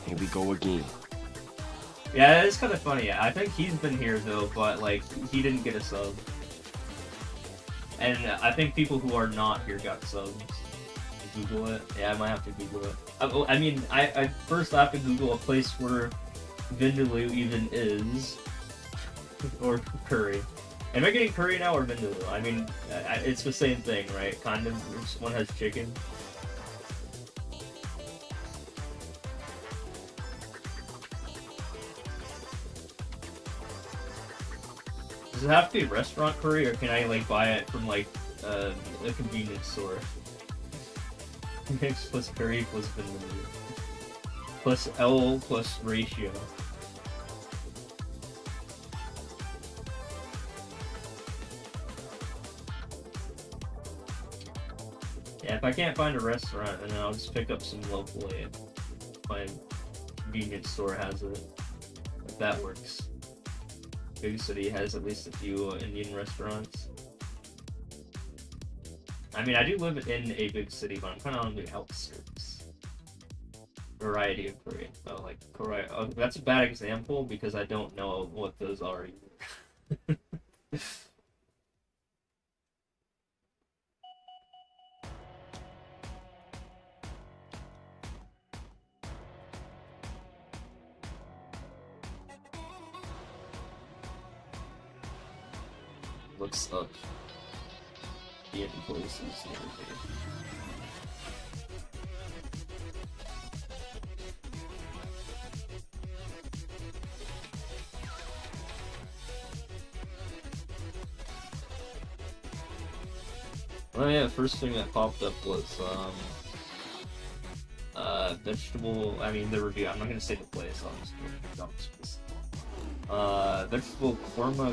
Here we go again. Yeah, it's kind of funny. I think he's been here though, but like he didn't get a sub. And I think people who are not here got subs. Google it. Yeah, I might have to Google it. I mean, I first have to Google a place where Vindaloo even is, or curry. Am I getting curry now or Vindaloo? I mean, it's the same thing, right? Kind of. One has chicken. Does it have to be restaurant curry, or can I like buy it from like a convenience store? Mix plus curry plus Vindaloo plus L plus ratio. Yeah, if I can't find a restaurant, then I'll just pick up some locally. If my convenience store has it. If that works. Big City has at least a few Indian restaurants. I mean, I do live in a big city, but I'm kind of on the outskirts. Variety of Korea. Oh, like Korea. Oh, that's a bad example because I don't know what those are either. Looks up the places and everything. Oh yeah, the first thing that popped up was vegetable. I mean the review. I'm not gonna say the place. I'll just vegetable korma,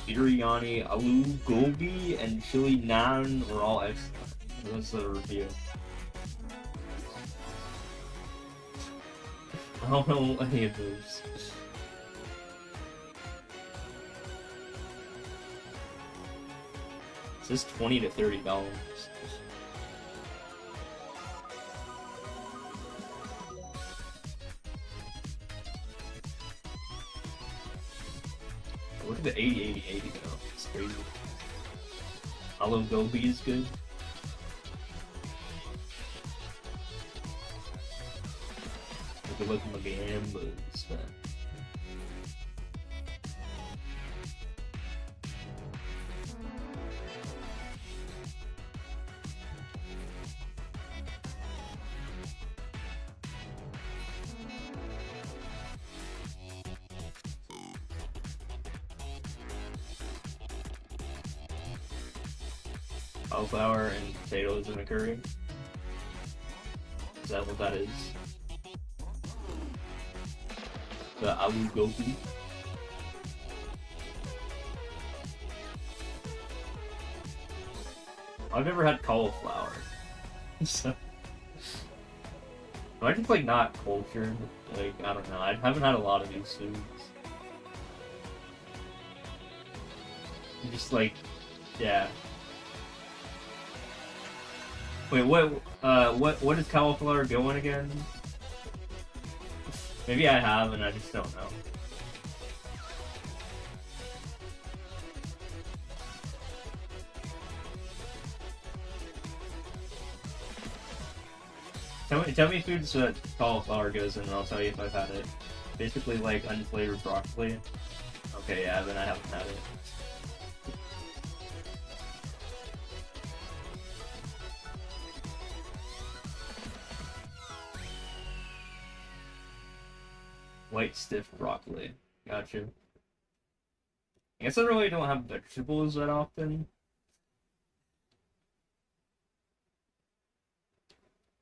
biryani, aloo gobi, and chili naan were all excellent. That's the review. I don't know any of those. It says $20 to $30. Look at the 80 though. It's crazy. Aloo gobi is good. Look at the gambas, man. Cauliflower and potatoes in a curry. Is that what that is? The aloo gobi. I've never had cauliflower. So I just like not cultured. Like I don't know. I haven't had a lot of these foods. Just like, yeah. Wait, what does cauliflower go in again? Maybe I have and I just don't know. Tell me foods that cauliflower goes in and I'll tell you if I've had it. Basically like unflavored broccoli. Okay, yeah, then I haven't had it. White stiff broccoli. Gotcha. I guess I really don't have vegetables that often.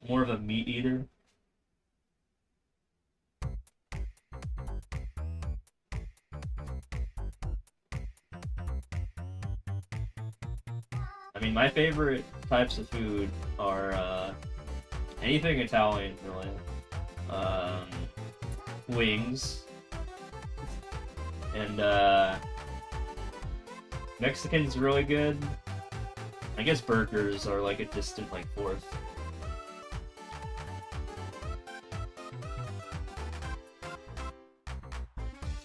More of a meat eater. I mean, my favorite types of food are anything Italian, really. Wings. And Mexican's really good. I guess burgers are like a distant like fourth.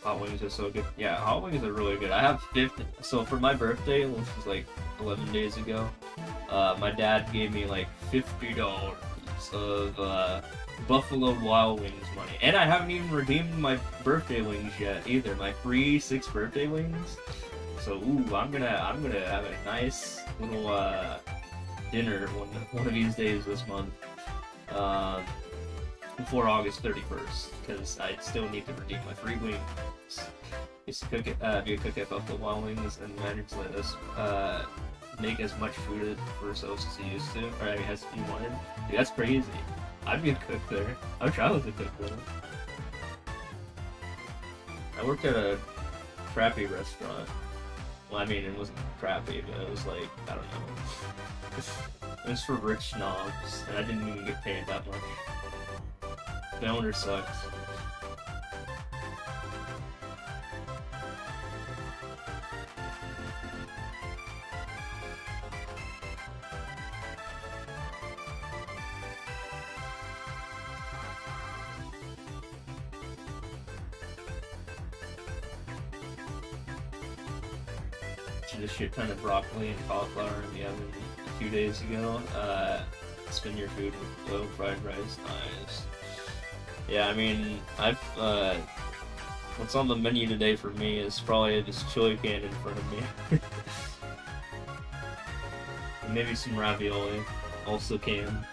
Hot wings are so good. Yeah, hot wings are really good. I have 50. So for my birthday, which was like 11 days ago, my dad gave me like $50 of Buffalo Wild Wings money, and I haven't even redeemed my birthday wings yet either. My free 6 birthday wings. So ooh, I'm gonna have a nice little dinner one of these days this month. Before August 31st, because I still need to redeem my free wings. Used to cook it, be a cook at Buffalo Wild Wings, and managed to let us make as much food for ourselves as he used to, or I mean, as he wanted. Dude, that's crazy. I'd be a cook there. I would travel as a cook there. I worked at a crappy restaurant. Well, I mean, it wasn't crappy, but it was like, I don't know. It was for rich snobs, and I didn't even get paid that much. The owner sucks. Did a shit ton of broccoli and cauliflower in the oven a few days ago. Spin your food with low fried rice. Nice. Yeah, I mean, what's on the menu today for me is probably this chili can in front of me. And maybe some ravioli, also can.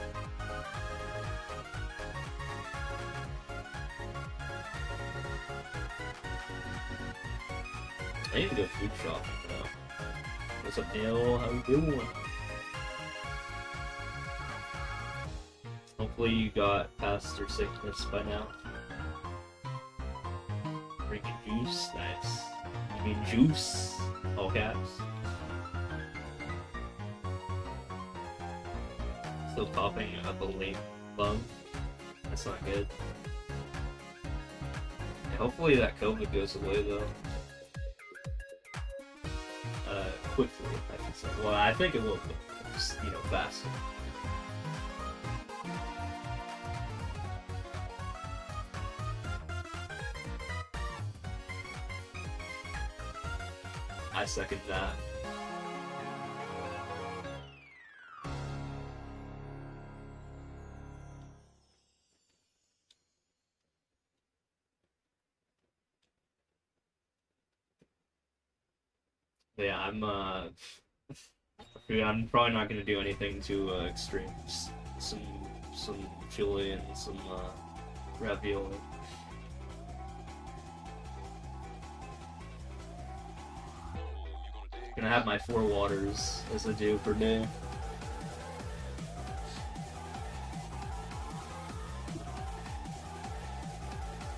I need to go food shopping now. What's up, Dale? How you doing? Hopefully you got past your sickness by now. Drinking juice, nice. You mean juice? All caps. Still coughing up a lame lung. That's not good. Yeah, hopefully that COVID goes away though. Quickly, I should say. Well, I think it will, but just, you know, faster. I second that. But yeah, I'm probably not gonna do anything too extreme. Just some chili and some ravioli. Gonna have my 4 waters as I do per day.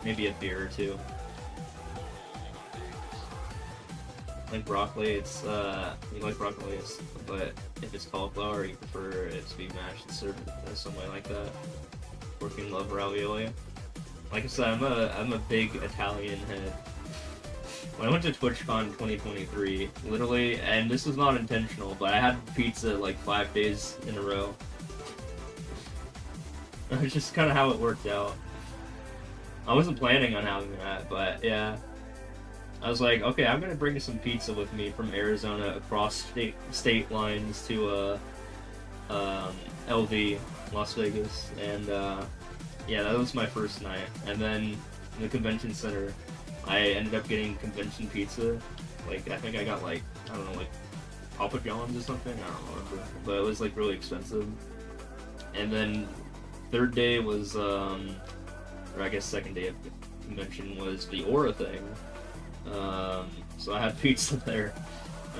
Maybe a beer or 2. Like broccoli, it's you like broccoli, but if it's cauliflower, you prefer it to be mashed and served in some way like that. Working love ravioli. Like I said, I'm a big Italian head. When I went to TwitchCon 2023, literally, and this was not intentional, but I had pizza like 5 days in a row. It's just kind of how it worked out. I wasn't planning on having that, but yeah. I was like, okay, I'm gonna bring some pizza with me from Arizona across state lines to LV, Las Vegas, and yeah, that was my first night. And then in the convention center, I ended up getting convention pizza. Like, I think I got like, I don't know, like Papa John's or something. I don't remember, but it was like really expensive. And then third day was, or I guess second day of the convention was the Aura thing. So I had pizza there.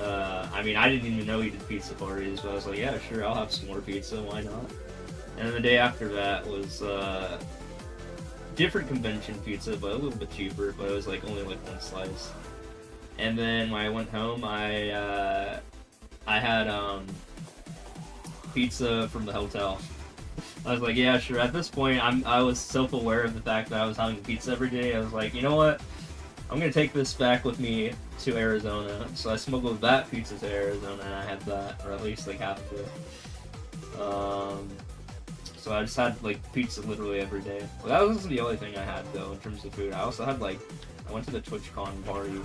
I mean, I didn't even know he did pizza parties, but I was like, yeah, sure, I'll have some more pizza, why not? And then the day after that was different convention pizza, but a little bit cheaper, but it was like only like 1 slice. And then when I went home, I had pizza from the hotel. I was like, yeah, sure. At this point, I was self-aware of the fact that I was having pizza every day. I was like, you know what? I'm gonna take this back with me to Arizona. So I smuggled that pizza to Arizona, and I had that, or at least like half of it. So I just had like pizza literally every day. Well, that wasn't the only thing I had though in terms of food. I also had like, I went to the TwitchCon party,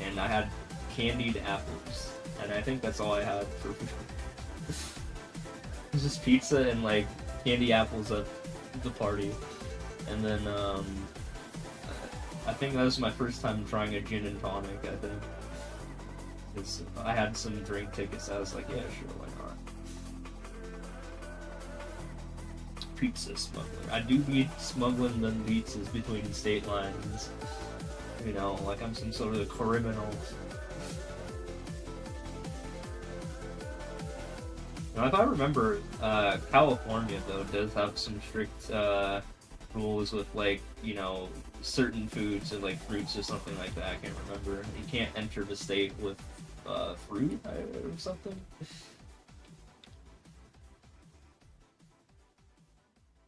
and I had candied apples, and I think that's all I had for food. It was just pizza and like candy apples at the party, and then I think that was my first time trying a gin and tonic. I think because I had some drink tickets. I was like, yeah, sure, why not? Pizza smuggling. I do be smuggling them pizzas between state lines. You know, like I'm some sort of criminal. Now, if I remember, California, though, does have some strict rules with, like, you know, certain foods or, like, fruits or something like that. I can't remember. You can't enter the state with fruit or something.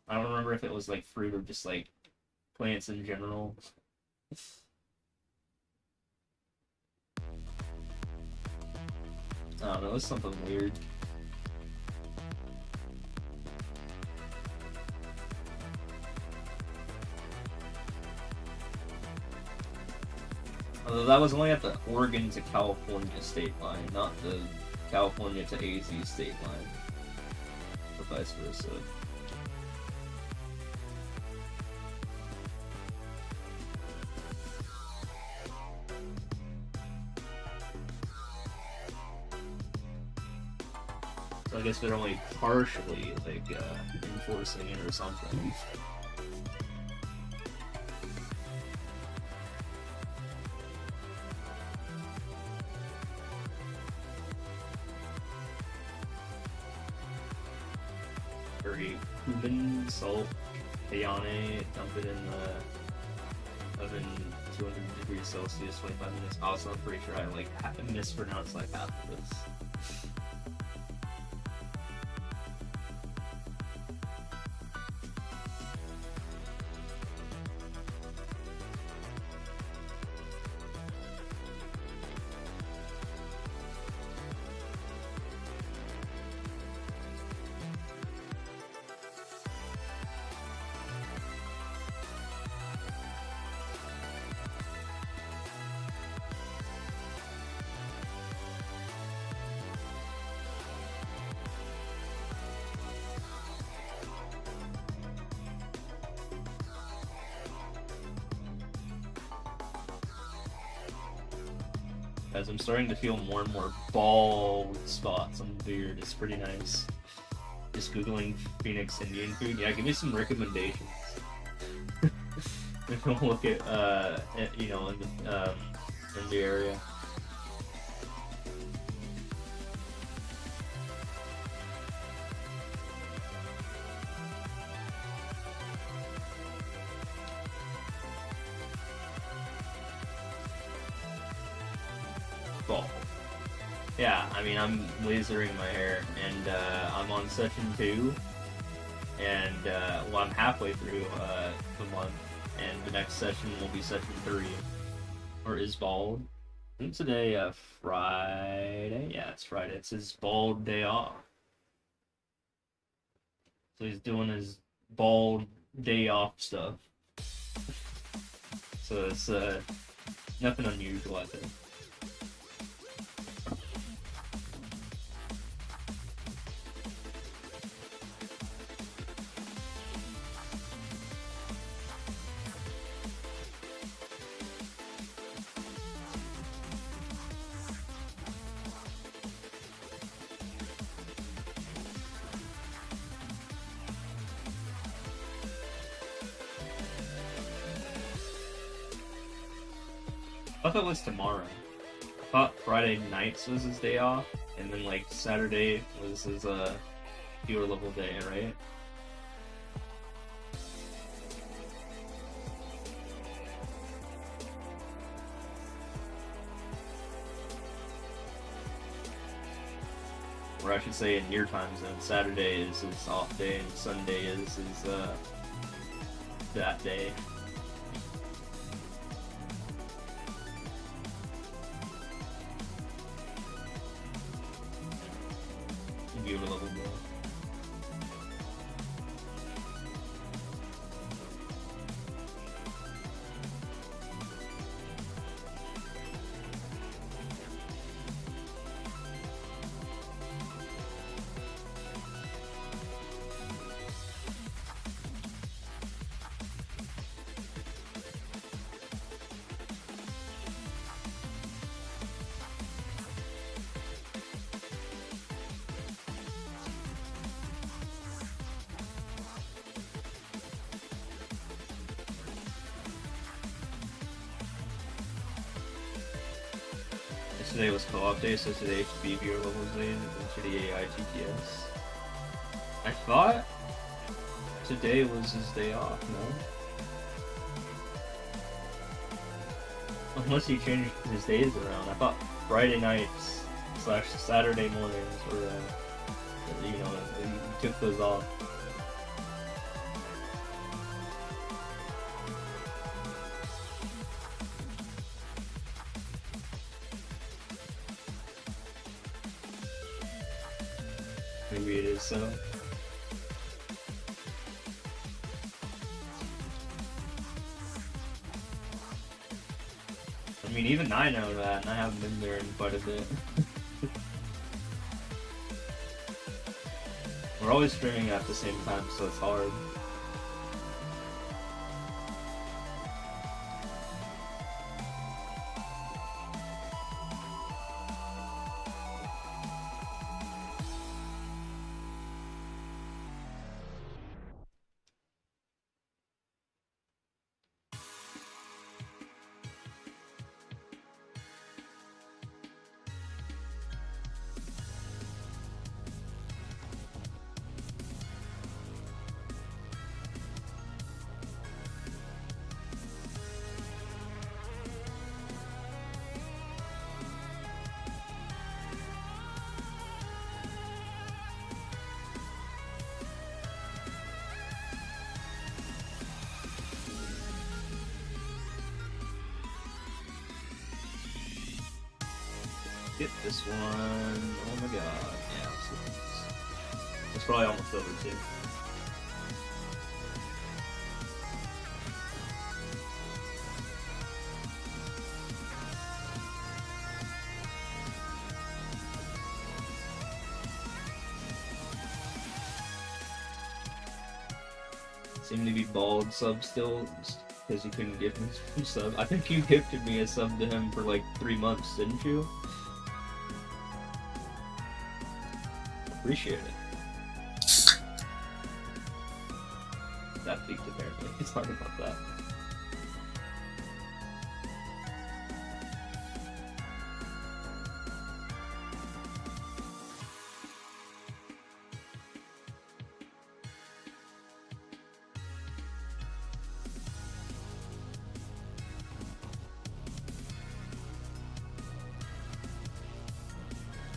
I don't remember if it was, like, fruit or just, like, plants in general. I don't know, it was something weird. Although that was only at the Oregon to California state line, not the California to AZ state line, or vice versa. So I guess they're only partially, like, enforcing it or something. Very cumin, salt, cayenne, dump it in the oven 200 degrees Celsius, 25 minutes. Also, I'm pretty sure I, like, mispronounced, like, half of this. As I'm starting to feel more and more bald spots on the beard. It's pretty nice. Just googling Phoenix Indian food. Yeah, give me some recommendations. If you look at you know, in the area. Bald. Yeah, I mean, I'm lasering my hair, and I'm on session 2, and well, I'm halfway through the month, and the next session will be session 3, or is bald. Isn't today Friday? Yeah, it's Friday. It's his bald day off. So he's doing his bald day off stuff. So it's nothing unusual, I think. I thought it was tomorrow. I thought Friday nights was his day off, and then like Saturday was his viewer level day, right? or I should say in your time zone, Saturday is his off day and Sunday is his that day. Give it a little more. Today was co-op day, so today HB viewer levels made into the AI TTS. I thought today was his day off, no? Unless he changed his days around. I thought Friday nights / Saturday mornings were, you know, he took those off. Maybe it is so. I mean, even I know that, and I haven't been there in quite a bit. We're always streaming at the same time, so it's hard. Get this one. Oh my god. Yeah, let's get this. It's probably almost over too. Seem to be bald sub still, because you couldn't give me some sub. I think you gifted me a sub to him for like 3 months, didn't you? Appreciate it. That peaked apparently. Sorry about that.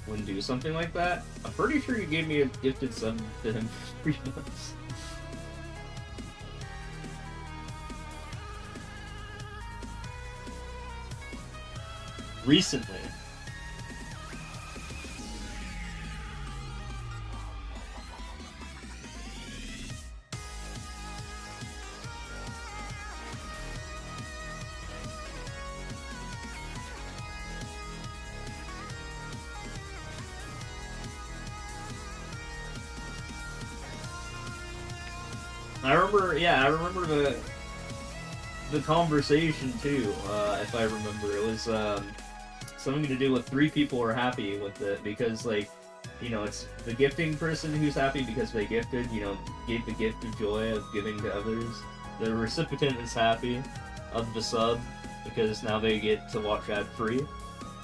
Wouldn't do something like that? I'm pretty sure you gave me a gifted sub to him for 3 months. Recently. I remember the conversation too, if I remember. It was something to do with 3 people were happy with it, because, like, you know, it's the gifting person who's happy because they gifted, you know, gave the gift of joy of giving to others. The recipient is happy of the sub because now they get to watch ad-free.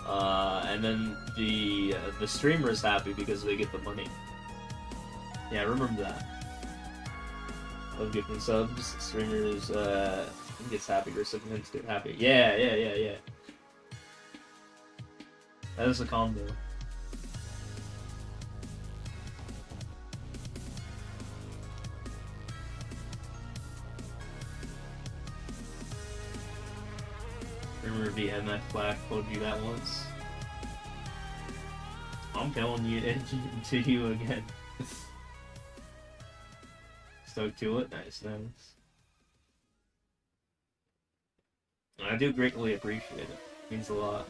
And then the streamer is happy because they get the money. Yeah, I remember that. Of gifting subs, streamers gets happy, recipients get happy. Yeah. That is a combo. MF Flash told you that once. I'm telling you it to you again. Stuck to it? Nice. I do greatly appreciate it. It means a lot.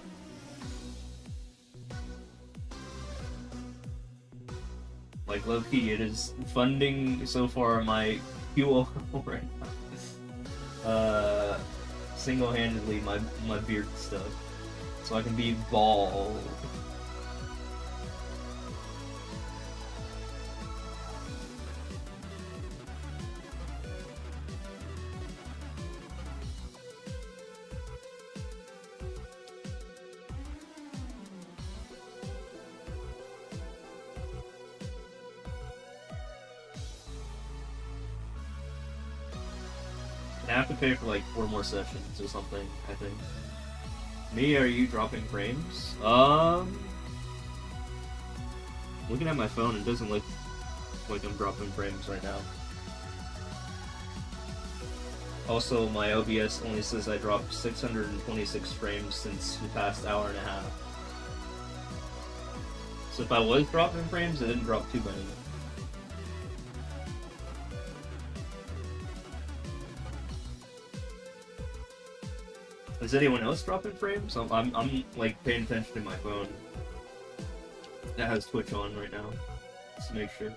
Like, low-key, it is funding so far my QO right now. Single-handedly my beard stuff. So I can be bald. I have to pay for like 4 more sessions or something, I think. Me, are you dropping frames? Looking at my phone, it doesn't look like I'm dropping frames right now. Also, my OBS only says I dropped 626 frames since the past hour and a half. So if I was dropping frames, I didn't drop too many. Is anyone else dropping frames? I'm like paying attention to my phone. That has Twitch on right now. Just to make sure.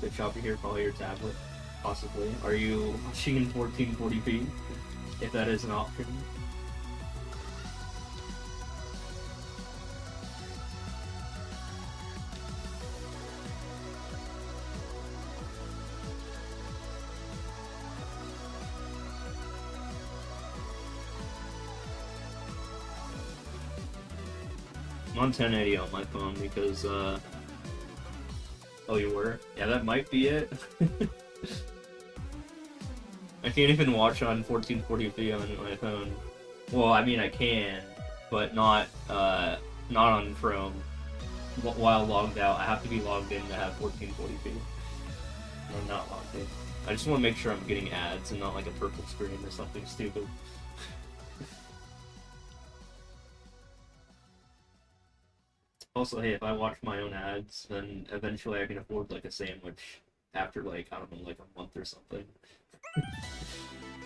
Good shop here, probably your tablet, possibly. Are you watching in 1440p? If that is an option. I'm on 1080 on my phone because, oh, you were? Yeah, that might be it. I can't even watch on 1440p on my phone. Well, I mean, I can, but not on Chrome. While logged out, I have to be logged in to have 1440p. I'm not logged in. I just want to make sure I'm getting ads and not like a purple screen or something stupid. Also, hey, if I watch my own ads, then eventually I can afford, like, a sandwich after, like, I don't know, like, a month or something.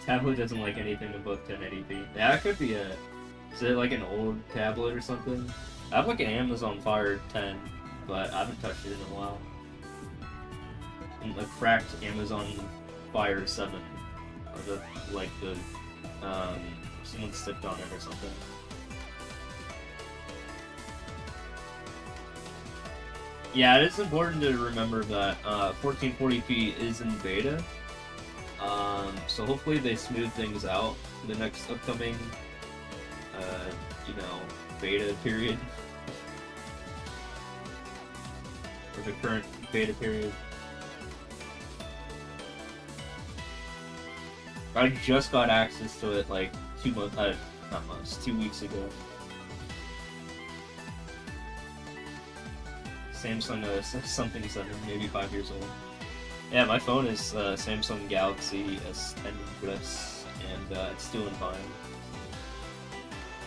Tablet doesn't like anything above 1080p. Yeah, that could be a... Is it, like, an old tablet or something? I have, like, an Amazon Fire 10, but I haven't touched it in a while. And a cracked Amazon Fire 7. Or the, like, the, someone stepped on it or something. Yeah, it is important to remember that 1440p is in beta, so hopefully they smooth things out in the next upcoming, beta period, or the current beta period. I just got access to it like 2 weeks ago. Samsung something 7, maybe 5 years old. Yeah, my phone is Samsung Galaxy S10 Plus, and it's doing fine.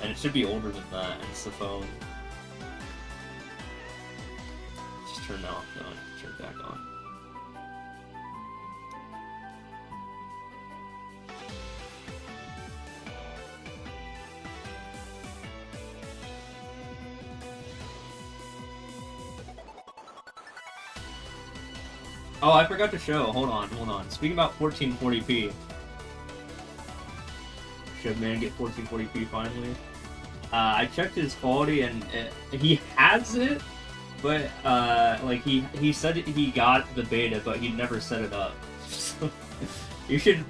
And it should be older than that, and it's the phone. Just turn that off, turn it back on. Oh, I forgot to show. Hold on. Speaking about 1440p. Should man get 1440p finally? I checked his quality and he has it, but like he said he got the beta, but he never set it up. So you should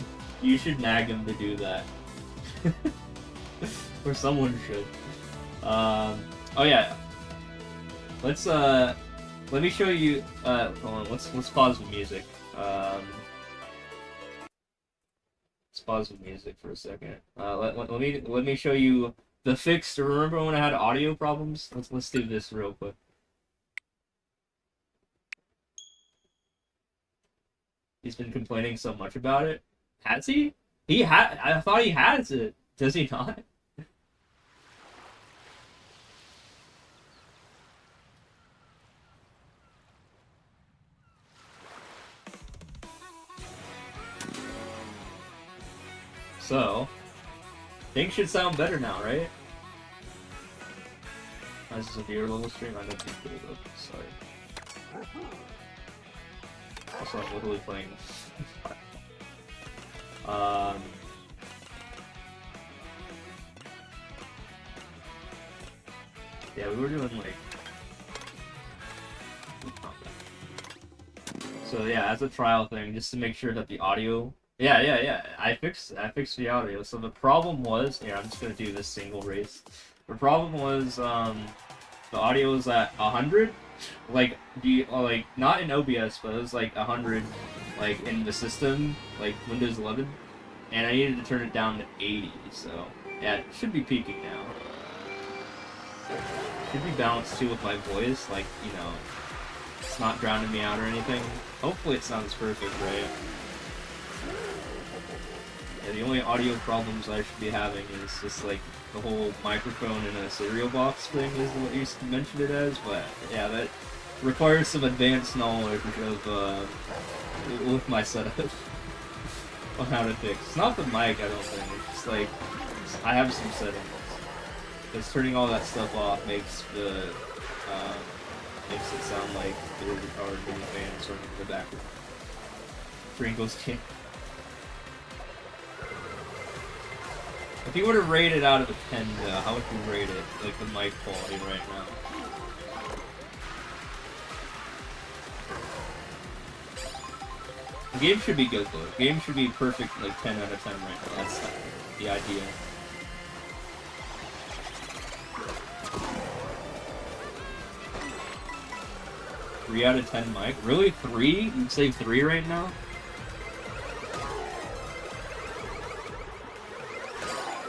nag him to do that, or someone should. Oh yeah. Let me show you. Hold on. Let's pause the music. Let's pause the music for a second. Let me show you the fix. Remember when I had audio problems? Let's do this real quick. He's been complaining so much about it. Has he? He had. I thought he has it. Does he not? So, things should sound better now, right? Oh, this is a viewer level stream. I don't think it will. Sorry. Also, I'm literally playing. Yeah, we were doing like. So yeah, as a trial thing, just to make sure that the audio. Yeah. I fixed the audio. So the problem was, here I'm just gonna do this single race. The problem was, the audio was at 100, like not in OBS, but it was like 100, like in the system, like Windows 11, and I needed to turn it down to 80. So yeah, it should be peaking now. Should be balanced too with my voice, like, you know, it's not drowning me out or anything. Hopefully it sounds perfect, right? Yeah, the only audio problems I should be having is just like the whole microphone in a cereal box thing is what you mentioned it as, but yeah, that requires some advanced knowledge of with my setup on how to fix. It's not the mic, I don't think. It's just like I have some settings. Because turning all that stuff off makes the makes it sound like there are new fans running in the background. Pringles can. If you were to rate it out of a 10, how would you rate it? Like the mic quality right now? The game should be good though. The game should be perfect, like 10 out of 10 right now. That's the idea. Three out of 10 mic? Really? 3? You'd say 3 right now?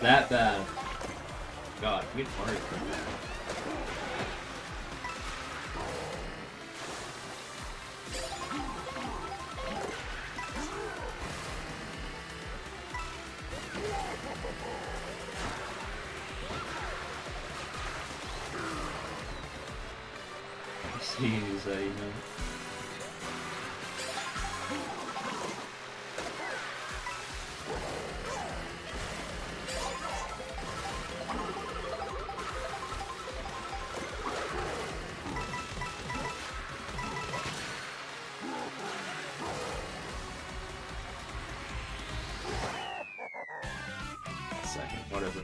That bad. God, I'm getting hard. Seeing is you know. Whatever.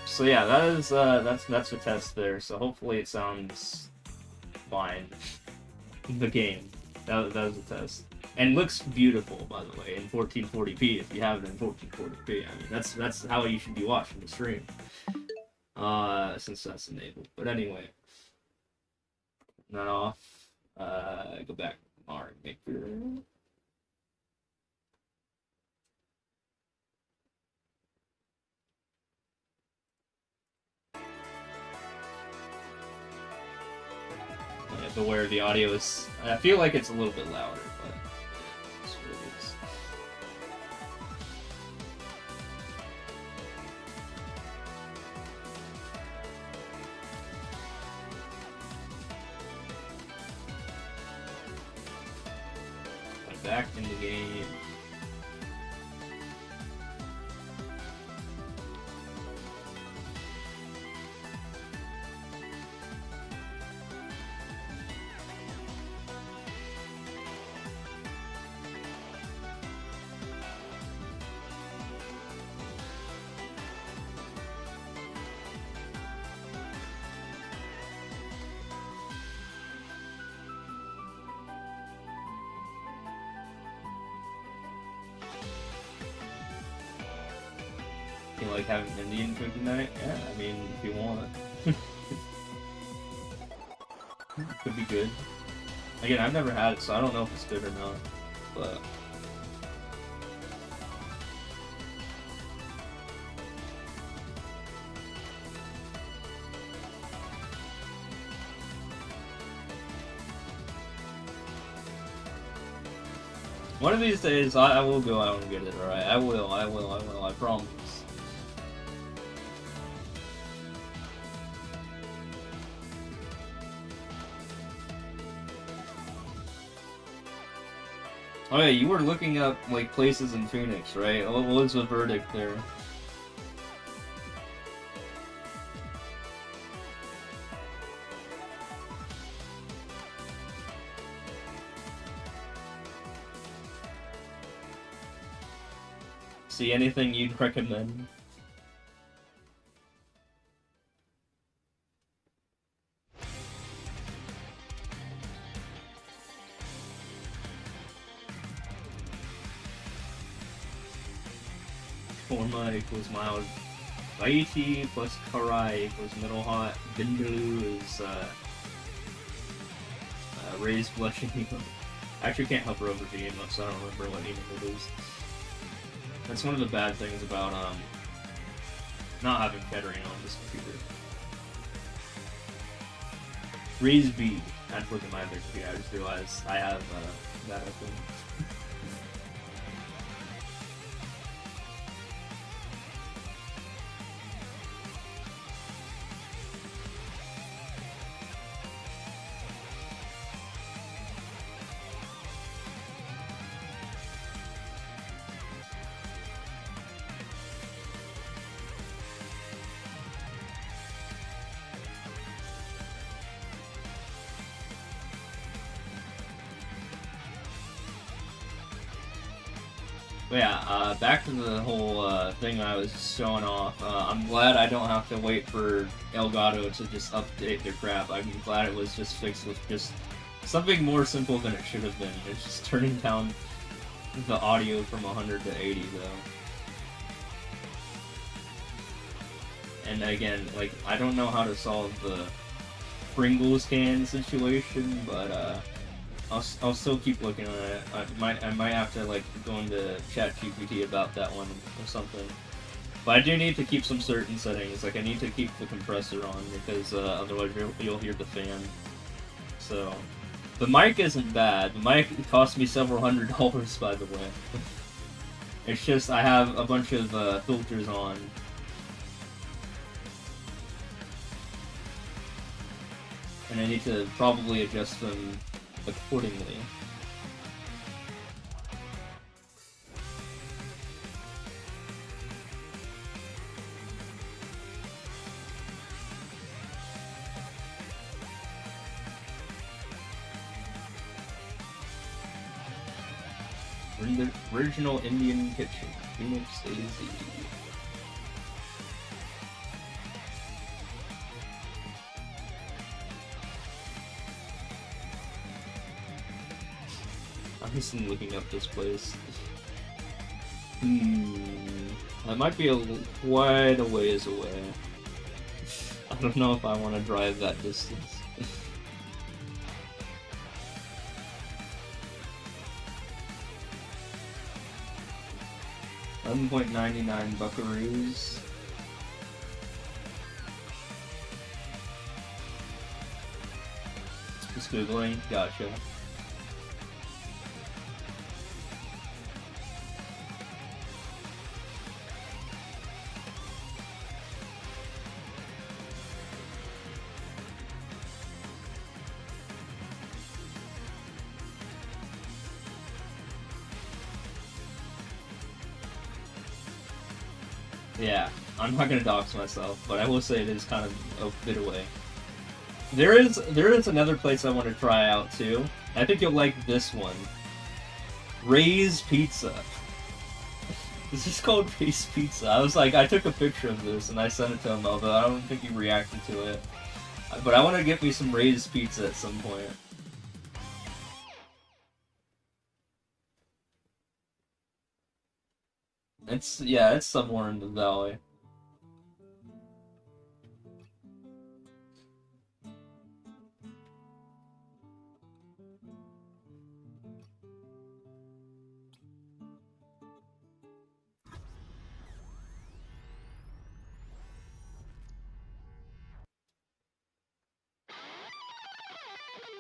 So yeah, that is that's a test there. So hopefully it sounds fine. The game. That was a test. And looks beautiful, by the way, in 1440p. If you have it in 1440p, I mean that's how you should be watching the stream. Since that's enabled. But anyway, not off. Go back to Mario Maker. But where the audio is, I feel like it's a little bit louder, but it's what it is. I'm back in the game. You like having Indian food tonight? Yeah, I mean, if you want. Could be good. Again, I've never had it, so I don't know if it's good or not. But One of these days, I will go out and get it, alright? I will, I promise. Oh yeah, you were looking up, like, places in Phoenix, right? What was the verdict there? See anything you'd recommend? Forma equals mild. Vaiti plus Karai equals middle hot. Vindaloo is raised blushing emote. Actually can't hover over the emote, so I don't remember what emote it is. That's one of the bad things about not having Kettering on this computer. Raise B. I had to look at my other computer, I just realized I have that open. But yeah, back to the whole thing I was showing off. I'm glad I don't have to wait for Elgato to just update their crap. I'm glad it was just fixed with just something more simple than it should have been. It's just turning down the audio from 100 to 80, though. And again, like, I don't know how to solve the Pringles can situation, but I'll still keep looking at it. I might have to like go into ChatGPT about that one or something. But I do need to keep some certain settings. Like I need to keep the compressor on because otherwise you'll hear the fan. So the mic isn't bad. The mic cost me several $100s, by the way. It's just I have a bunch of filters on. And I need to probably adjust them accordingly. We're in the original Indian kitchen, Phoenix AZ. I'm just looking up this place. That might be quite a ways away. I don't know if I want to drive that distance. 11.99 buckaroos. Just googling. Gotcha. Yeah, I'm not gonna dox myself, but I will say it is kind of a bit away. There is another place I want to try out too. I think you'll like this one. Ray's Pizza. This is called Ray's Pizza. I was like, I took a picture of this and I sent it to him, although I don't think he reacted to it. But I want to get me some Ray's Pizza at some point. It's somewhere in the valley.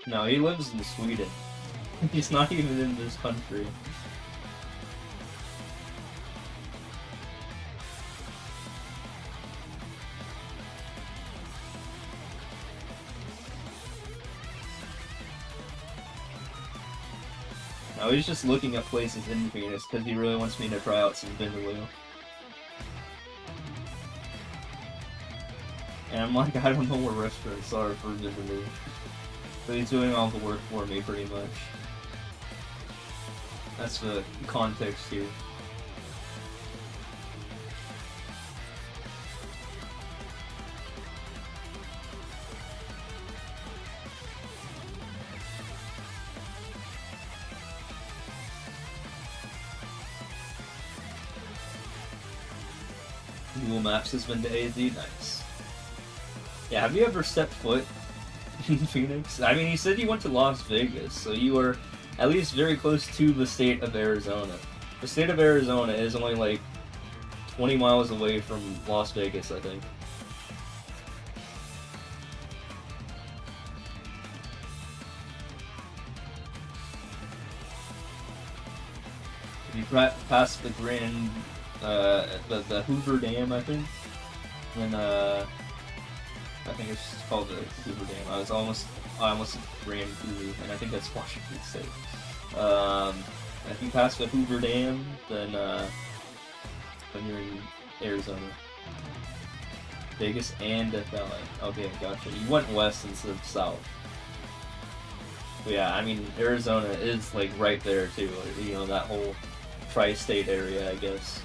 No, he lives in Sweden. He's not even in this country. No, he's just looking at places in Phoenix because he really wants me to try out some Vindaloo. And I'm like, I don't know where restaurants are for Vindaloo. So he's doing all the work for me, pretty much. That's the context here. Google Maps has been to AZ, nice. Yeah, have you ever stepped foot in Phoenix? I mean, he said you went to Las Vegas, so you were at least very close to the state of Arizona. The state of Arizona is only like 20 miles away from Las Vegas, I think. If you pass the Grand, the Hoover Dam, I think, then I think it's just called the Hoover Dam. I almost ran Hoover, and I think that's Washington State. If you pass the Hoover Dam, then you're in Arizona. Vegas and Death Valley. Okay, gotcha. You went west instead of south. But yeah, I mean, Arizona is like right there too. You know, that whole tri-state area, I guess.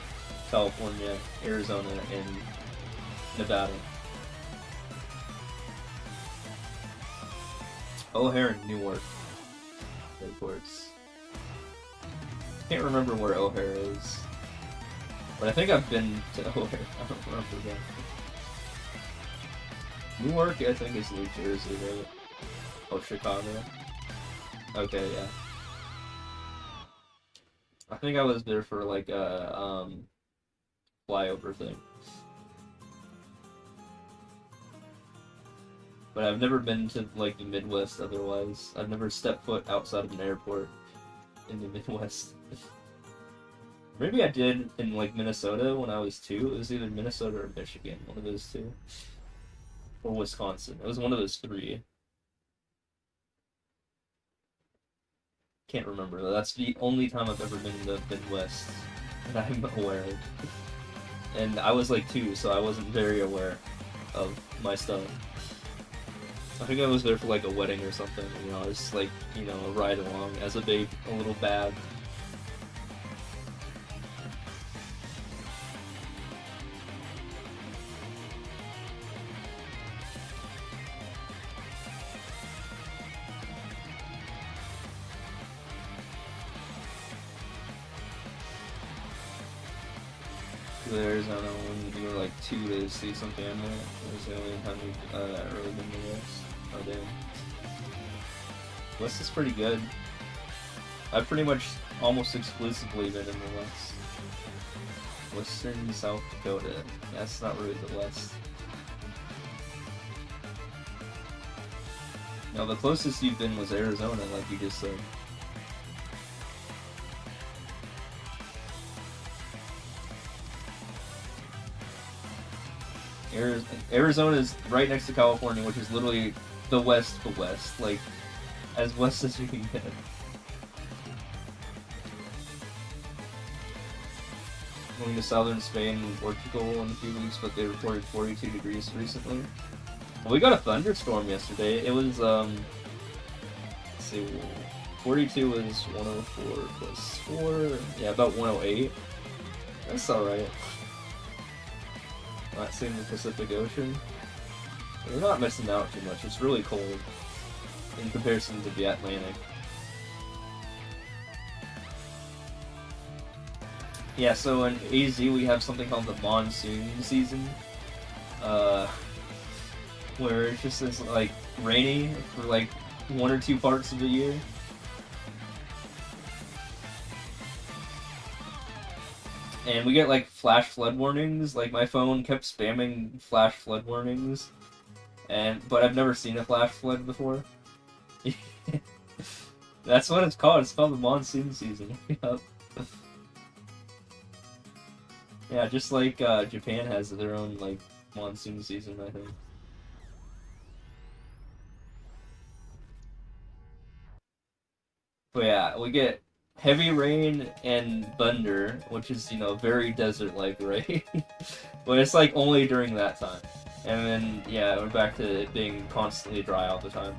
California, Arizona, and Nevada. O'Hare and Newark airports. Can't remember where O'Hare is, but I think I've been to O'Hare. I don't remember again. Newark, I think, is New Jersey, right? Oh, Chicago. Okay, yeah. I think I was there for like a flyover thing. But I've never been to like the Midwest otherwise. I've never stepped foot outside of an airport in the Midwest. Maybe I did in like Minnesota when I was 2. It was either Minnesota or Michigan, one of those two. Or Wisconsin. It was one of those 3. Can't remember though. That's the only time I've ever been in the Midwest that I'm aware of. And I was like 2, so I wasn't very aware of my stuff. I think I was there for like a wedding or something, you know, just like, you know, a ride along as a little bag. To Arizona when you were like 2 to see some family. It was the only time we've really been to the West. Oh damn. West is pretty good. I've pretty much almost exclusively been in the West. Western South Dakota. That's not really the West. No, the closest you've been was Arizona, like you just said. Arizona is right next to California, which is literally the west, like as west as you can get. Going to southern Spain and Portugal in a few weeks, but they reported 42 degrees recently. Well, we got a thunderstorm yesterday. It was let's see, 42 was 104 plus 4, yeah, about 108. That's alright. Not seeing the Pacific Ocean. We're not missing out too much. It's really cold in comparison to the Atlantic. Yeah, so in AZ we have something called the monsoon season, where it's just this, like, rainy for like 1 or 2 parts of the year. And we get like flash flood warnings. Like my phone kept spamming flash flood warnings, but I've never seen a flash flood before. That's what it's called. It's called the monsoon season. Yep. Yeah, just like Japan has their own like monsoon season, I think. But yeah, we get heavy rain and thunder, which is, you know, very desert-like, right? But it's like only during that time. And then, yeah, we're back to it being constantly dry all the time.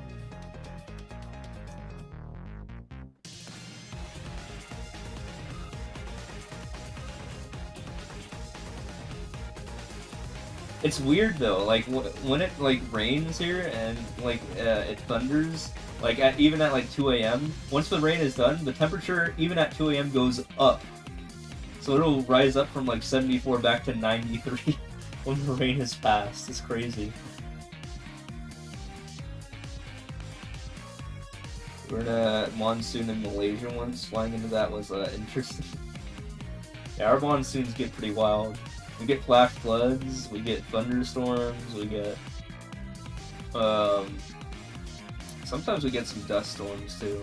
It's weird though, like when it like rains here and like it thunders, like even at like 2 a.m. Once the rain is done, the temperature even at 2 a.m. goes up. So it'll rise up from like 74 back to 93 when the rain has passed. It's crazy. We're in a monsoon in Malaysia once. Flying into that was interesting. Yeah, our monsoons get pretty wild. We get flash floods, we get thunderstorms, we get sometimes we get some dust storms too.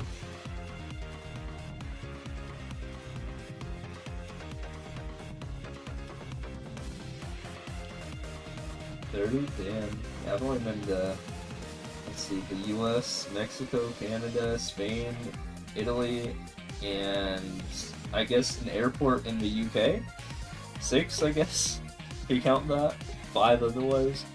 Damn. Yeah, I've only been to, let's see, the US, Mexico, Canada, Spain, Italy, and I guess an airport in the UK. 6, I guess, if you count that. 5 otherwise.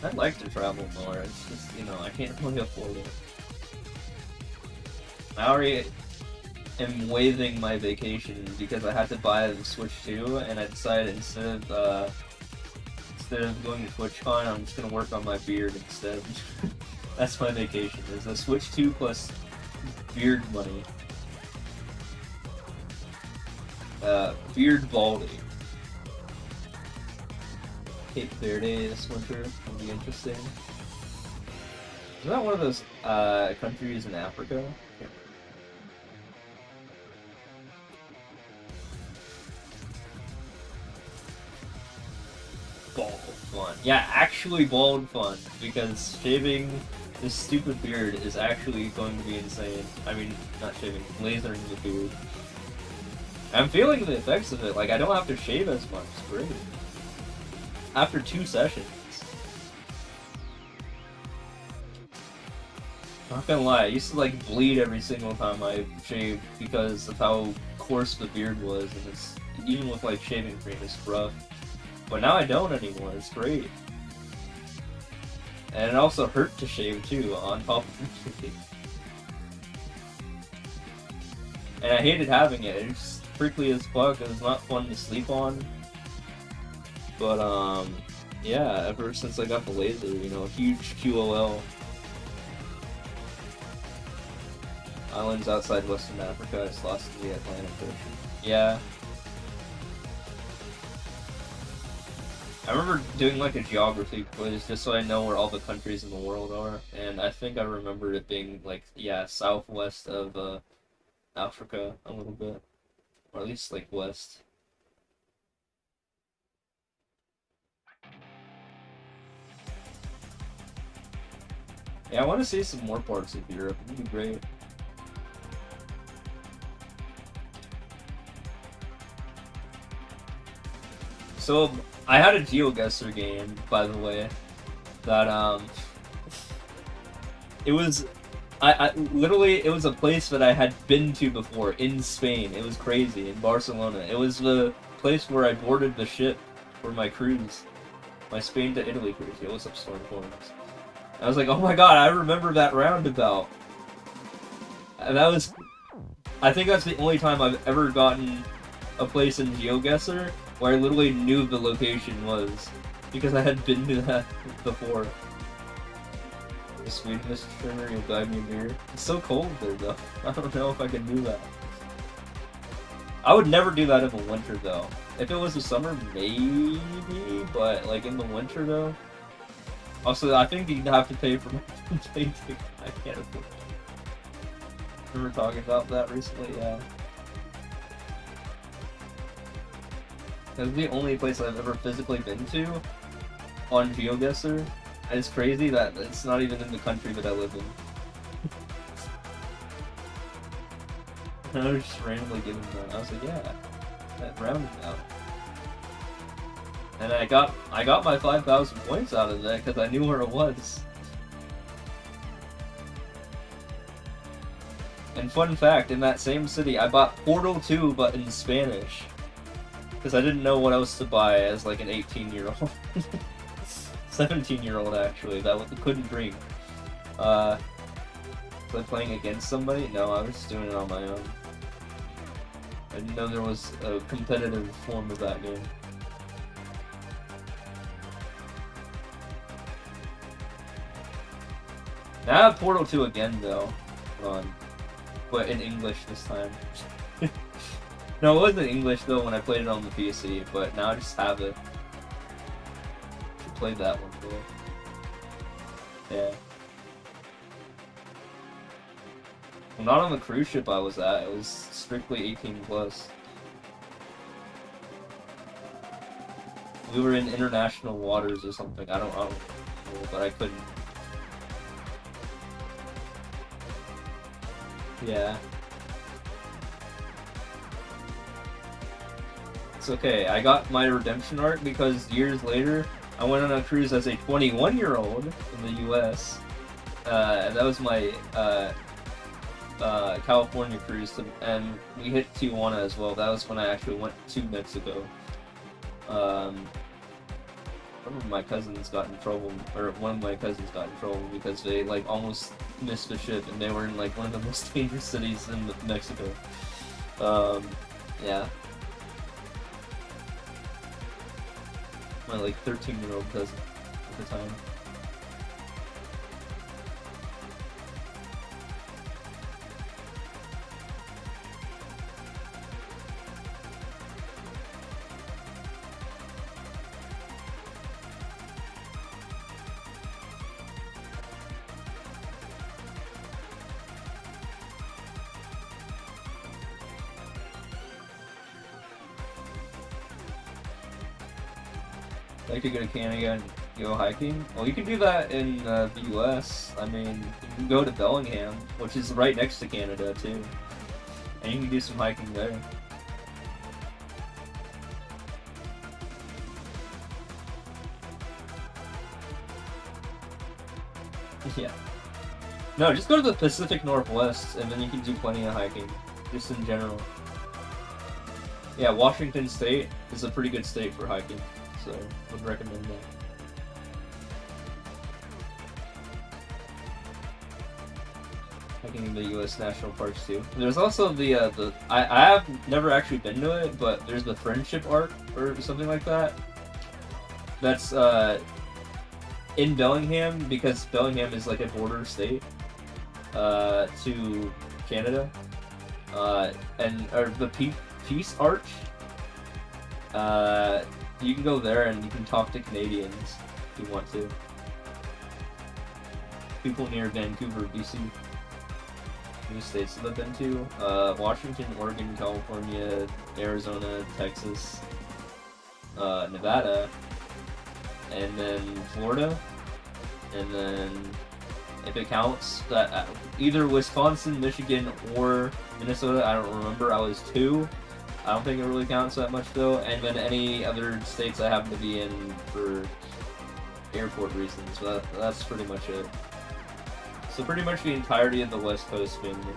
I'd like to travel more, it's just, you know, I can't really afford it. I already am waiving my vacation because I had to buy the Switch 2, and I decided instead of going to TwitchCon, I'm just gonna work on my beard instead. That's my vacation. Is the Switch 2 plus beard money. Beard baldy. Cape Verde this winter will be interesting. Is that one of those countries in Africa? Bald fun. Yeah, actually bald fun, because shaving this stupid beard is actually going to be insane. I mean, not shaving, lasering the beard. I'm feeling the effects of it, like I don't have to shave as much, it's great. After 2 sessions. Not gonna lie, I used to like bleed every single time I shaved because of how coarse the beard was, and it's, even with like shaving cream, it's rough. But now I don't anymore, it's great. And it also hurt to shave too, on top of everything. And I hated having it, it's prickly as fuck, it was not fun to sleep on. But yeah, ever since I got the laser, you know, huge QOL. Islands outside Western Africa, it's lost in the Atlantic Ocean. Yeah. I remember doing like a geography quiz just so I know where all the countries in the world are, and I think I remember it being like, yeah, southwest of Africa a little bit, or at least like west. Yeah, I want to see some more parts of Europe. It'd be great. So, I had a GeoGuessr game, by the way, that, it was, I literally, it was a place that I had been to before, in Spain. It was crazy, in Barcelona. It was the place where I boarded the ship for my cruise. My Spain to Italy cruise. Yo, what's up, Stormforms? I was like, oh my god, I remember that roundabout. And that was, I think that's the only time I've ever gotten a place in GeoGuessr where I literally knew the location was, because I had been to that before. The Swedish trimmer, you'll buy me a beer. It's so cold there though. I don't know if I can do that. I would never do that in the winter though. If it was the summer, maybe, but like in the winter though. Also, I think you'd have to pay for my plane ticket. I can't afford it. Remember talking about that recently? Yeah. It's the only place I've ever physically been to on GeoGuessr. And it's crazy that it's not even in the country that I live in. And I was just randomly given that. I was like, yeah, that roundabout. And I got my 5,000 points out of that because I knew where it was. And fun fact, in that same city, I bought Portal 2, but in Spanish. Because I didn't know what else to buy as like an 18-year-old. 17-year-old actually, that couldn't drink. Was I playing against somebody? No, I was just doing it on my own. I didn't know there was a competitive form of that game. Now I have Portal 2 again though. Hold on. But in English this time. No, it wasn't English though when I played it on the PC, but now I just have it. Should play that one though. Yeah. Well, not on the cruise ship I was at, it was strictly 18 plus. We were in international waters or something, I don't know, but I couldn't. Yeah. It's okay, I got my redemption arc because years later, I went on a cruise as a 21-year-old in the US. And that was my California cruise, and we hit Tijuana as well. That was when I actually went to Mexico. One of my cousins got in trouble, or one of my cousins got in trouble because they like almost missed the ship, and they were in like one of the most dangerous cities in Mexico. Yeah. My like 13-year-old cousin at the time. Like to go to Canada and go hiking? Well, you can do that in the US. I mean, you can go to Bellingham, which is right next to Canada too, and you can do some hiking there. Yeah. No, just go to the Pacific Northwest, and then you can do plenty of hiking, just in general. Yeah, Washington State is a pretty good state for hiking. So, would recommend that. Hiking in the U.S. national parks too. There's also the I have never actually been to it, but there's the Friendship Arc or something like that. That's in Bellingham because Bellingham is like a border state to Canada, or the Peace Arch. You can go there and you can talk to Canadians if you want to. People near Vancouver, BC. New states that I've been to. Washington, Oregon, California, Arizona, Texas, Nevada, and then Florida. And then, if it counts, that either Wisconsin, Michigan, or Minnesota, I don't remember, I was 2. I don't think it really counts that much though, and then any other states I happen to be in for airport reasons, but that's pretty much it. So pretty much the entirety of the West Coast family.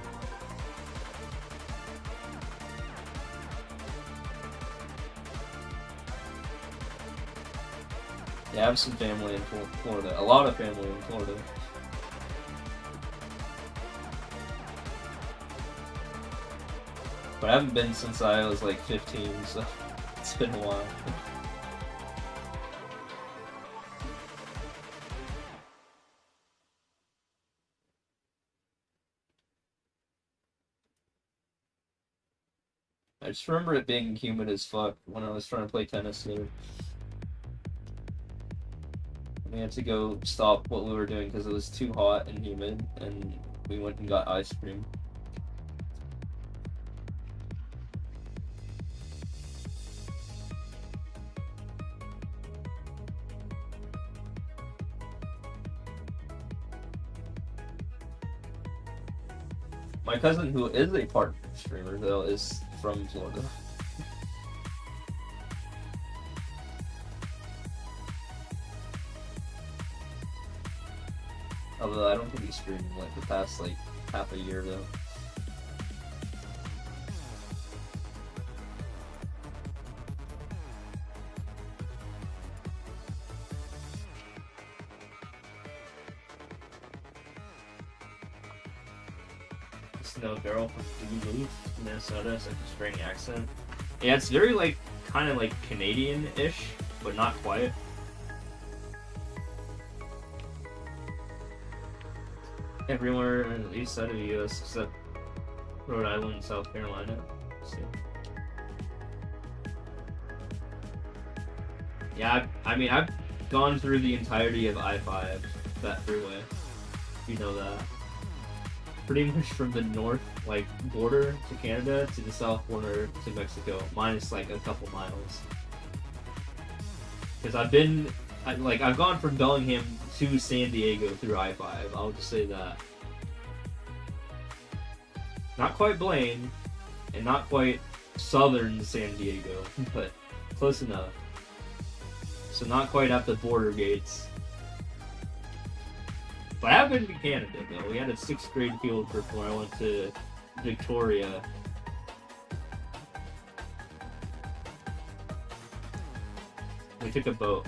Yeah, I have some family in Florida, a lot of family in Florida. But I haven't been since I was like 15, so it's been a while. I just remember it being humid as fuck when I was trying to play tennis there. We had to go stop what we were doing because it was too hot and humid, and we went and got ice cream. My cousin, who is a partner streamer, though, is from Florida. Although I don't think he's streaming like the past like half a year though. No girl from Duluth, Minnesota. It's like a strange accent. Yeah, it's very like kind of like Canadian-ish, but not quite. Everywhere on the east side of the U.S. except Rhode Island and South Carolina. So, yeah, I mean I've gone through the entirety of I-5, that freeway. You know that. Pretty much from the north, like, border to Canada to the south border to Mexico, minus like a couple miles. Because I've gone from Bellingham to San Diego through I-5. I'll just say that. Not quite Blaine, and not quite southern San Diego, but close enough. So not quite at the border gates. But I have been to Canada, though. We had a 6th grade field trip where I went to Victoria. We took a boat.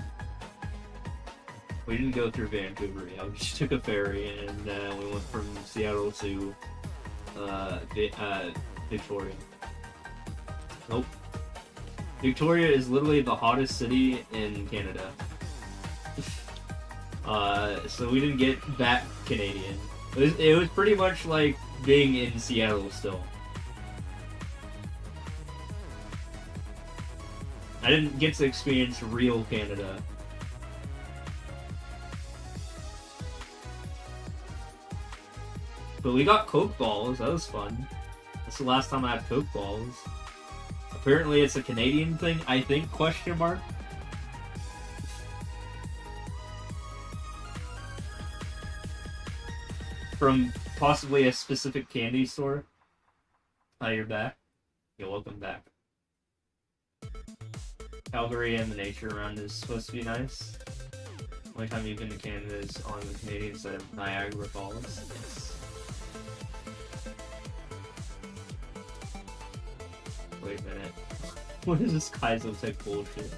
We didn't go through Vancouver. Yeah, we just took a ferry, and we went from Seattle to Victoria. Nope. Victoria is literally the hottest city in Canada. So we didn't get that Canadian. It was pretty much like being in Seattle still. I didn't get to experience real Canada. But we got Coke balls, that was fun. That's the last time I had Coke balls. Apparently it's a Canadian thing, I think, question mark. From possibly a specific candy store. Oh, you're back? You're welcome back. Calgary and the nature around is supposed to be nice. Only time you've been to Canada is on the Canadian side of Niagara Falls. Yes. Wait a minute. What is this Kaizo tech bullshit?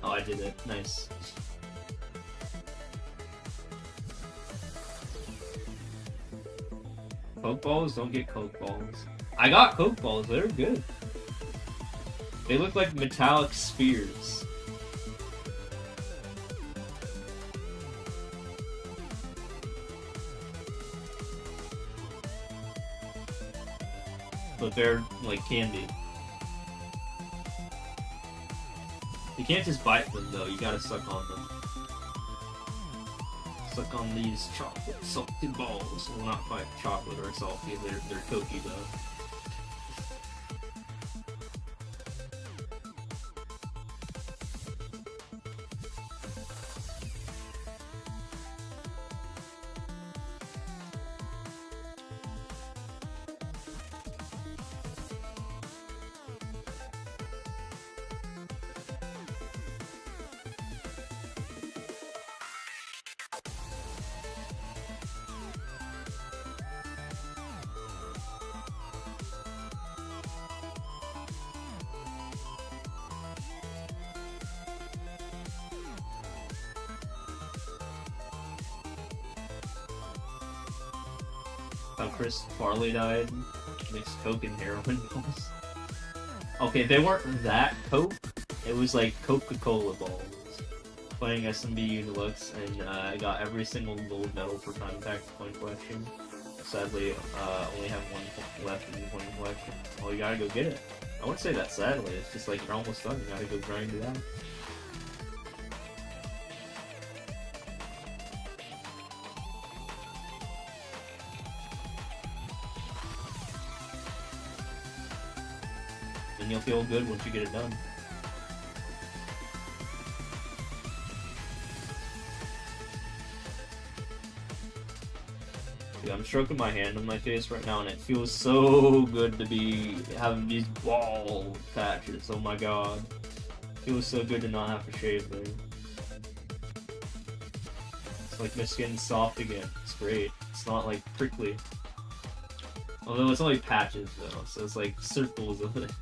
Oh, I did it. Nice. Coke balls? Don't get Coke balls. I got Coke balls, they're good. They look like metallic spheres. But they're like candy. You can't just bite them though, you gotta suck on them. Suck on these chocolate salted balls. Well, not quite chocolate or salty, they're cokey though. How Chris Farley died, mixed Coke and heroin balls. Okay, they weren't that Coke. It was like Coca-Cola balls. Playing SMBU Deluxe, and I got every single gold medal for time pack coin collection. Sadly, only have one left in the coin collection. Well, you gotta go get it. I wouldn't say that sadly, it's just like you're almost done, you gotta go grind it out. And you'll feel good once you get it done. Dude, I'm stroking my hand on my face right now, and it feels so good to be having these bald patches. Oh my god. It feels so good to not have to shave there. It's like my skin's soft again. It's great. It's not like prickly. Although it's only patches though, so it's like circles of it.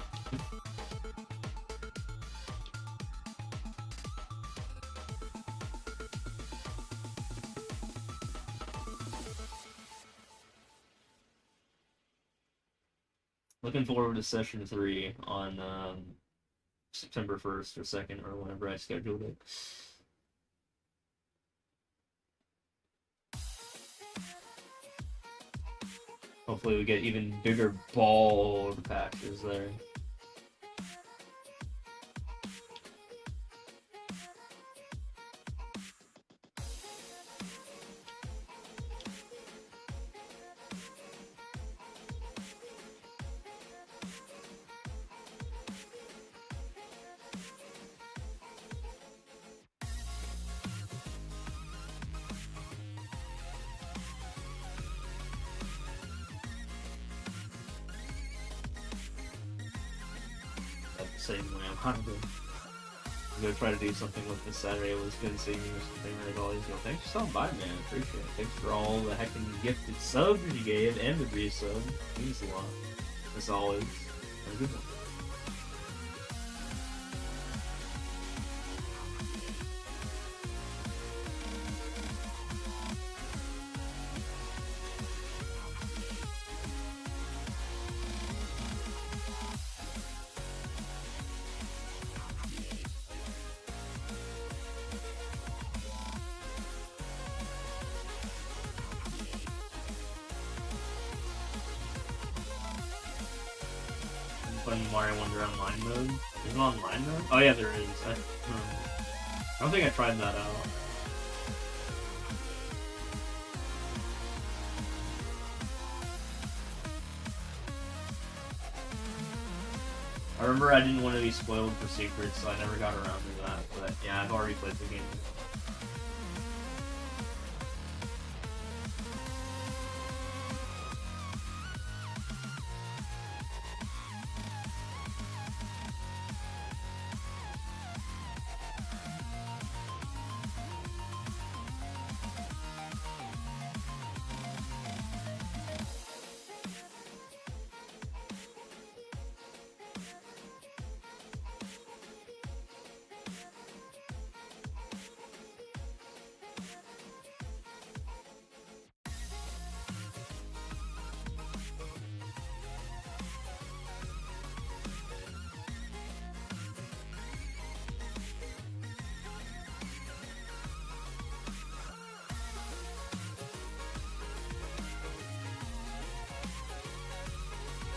Looking forward to session 3 on September 1st or 2nd or whenever I scheduled it. Hopefully we get even bigger bald patches there. Same way I'm gonna try to do something with this Saturday. It was good seeing you or something. Like always go, thanks for stopping by, man. Appreciate it. Thanks for all the heckin' gifted subs you gave and the resub. Means a lot. As always. Have a good one. Playing Mario Wonder Online mode. Is it online mode? Oh yeah, there is. I don't think I tried that out. I remember I didn't want to be spoiled for secrets, so I never got around to that. But yeah, I've already played the game.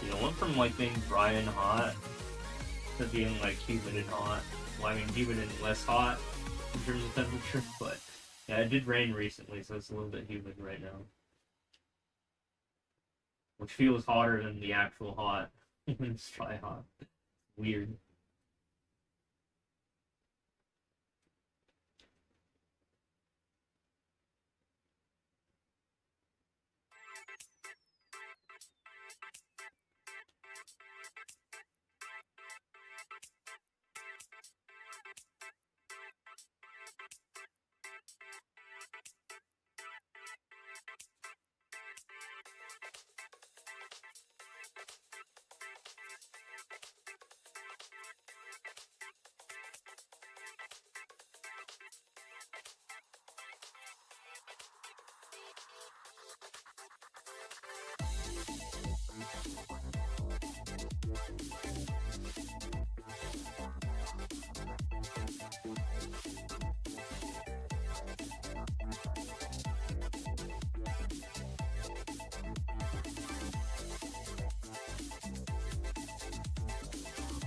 You know, went from like being dry and hot to being like humid and hot. Well, I mean humid and less hot in terms of temperature, but yeah, it did rain recently, so it's a little bit humid right now. Which feels hotter than the actual hot when it's dry hot. Weird.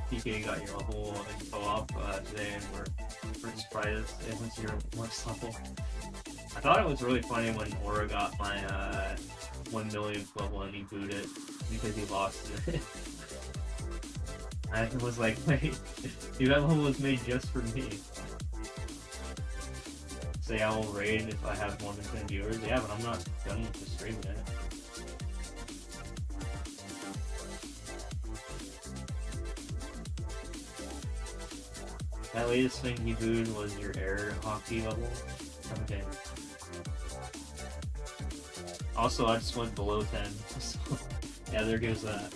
PK got your whole info up today, and we're surprised it was your worst level. I thought it was really funny when Aura got my 1 millionth level and he booted it because he lost it. I was like, wait, dude, that level was made just for me. say I will raid if I have more than 10 viewers. Yeah, but I'm not done with the stream yet. That latest thing he booed was your air hockey level. Okay. Also, I just went below 10. So, yeah, there goes that.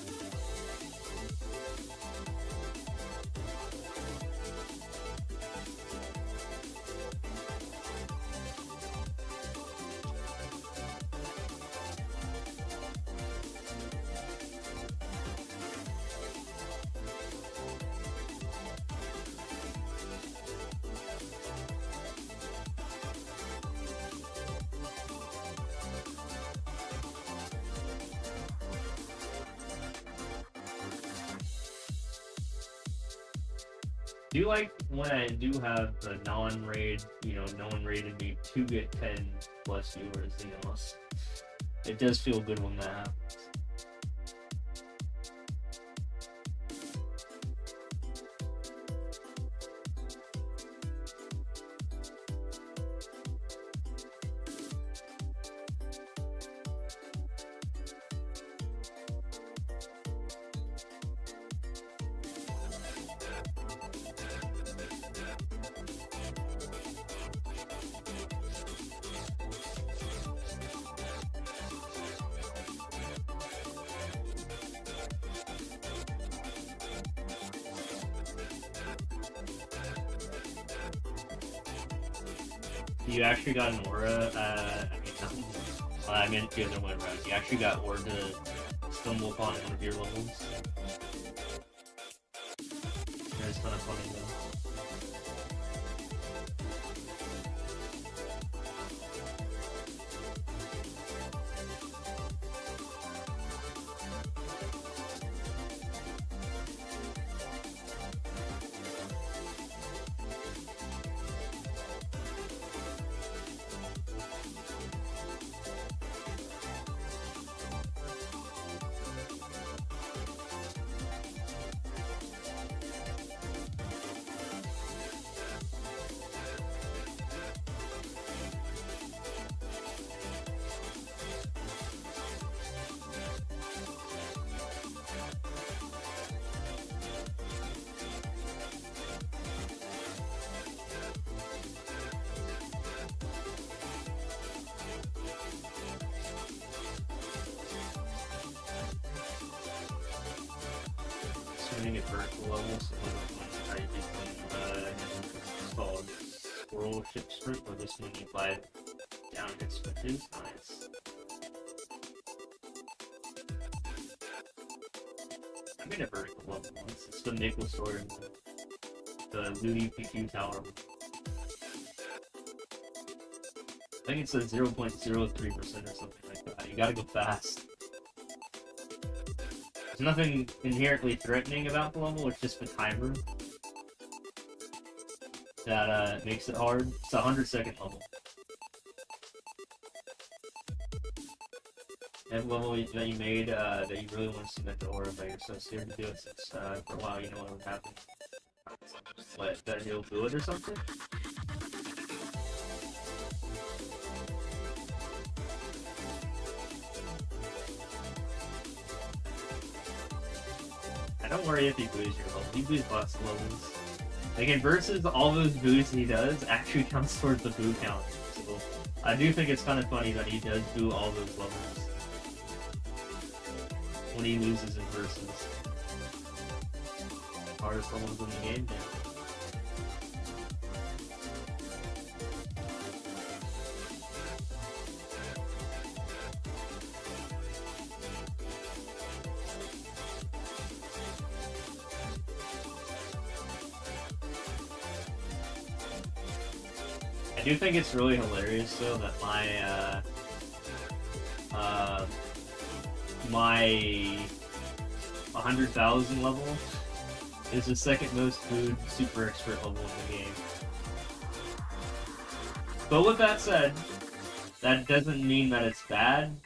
Do you like when I do have the non-raid, you know, no one raided me to get 10 plus viewers, you know? It does feel good when that happens. You actually got an aura, I meant the other way around. You actually got aura to stumble upon one of your levels. That's kind of funny though. Swinging at vertical levels, it's called Squirrel Ship Sprint, where this one you fly down and switches. Nice. I made a vertical level once. It's the Maple Story, the Louis PQ Tower. I think it's a 0.03% or something like that. You gotta go fast. There's nothing inherently threatening about the level, it's just the timer that makes it hard. It's a 100-second level. And level that you made that you really want to submit the aura, but you're so scared to do it since for a while you know what would happen. What, that he'll do it or something? Don't worry if he boos your level. He boos lots of levels. Like in versus, all those boos he does actually counts towards the boo count. So I do think it's kind of funny that he does boo all those levels when he loses in versus. Hardest levels in the game, yeah. I do think it's really hilarious though that my 100,000 level is the second most booed super expert level in the game. But with that said, that doesn't mean that it's bad,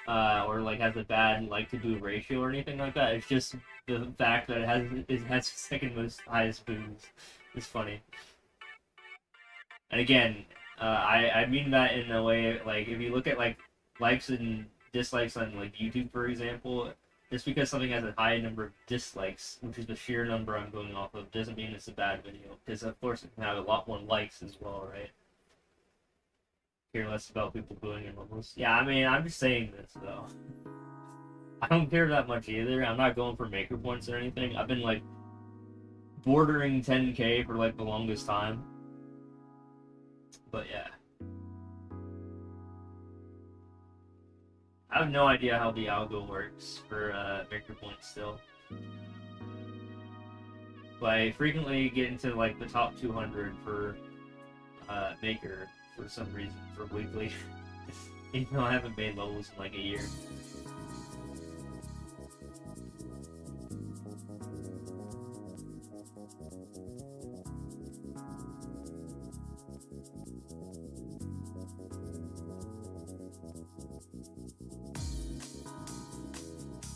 or like has a bad like to boo ratio or anything like that. It's just the fact that it has the second most highest boos. It's funny. And again, I mean that in a way, like, if you look at, like, likes and dislikes on, like, YouTube, for example, just because something has a high number of dislikes, which is the sheer number I'm going off of, doesn't mean it's a bad video. Because, of course, it can have a lot more likes as well, right? Care less about people booing your levels. Yeah, I mean, I'm just saying this, though. I don't care that much either. I'm not going for maker points or anything. I've been, like, bordering 10K for, like, the longest time. But, yeah. I have no idea how the algo works for maker points still. But I frequently get into, like, the top 200 for maker for some reason, for weekly. Even though I haven't made levels in, like, a year.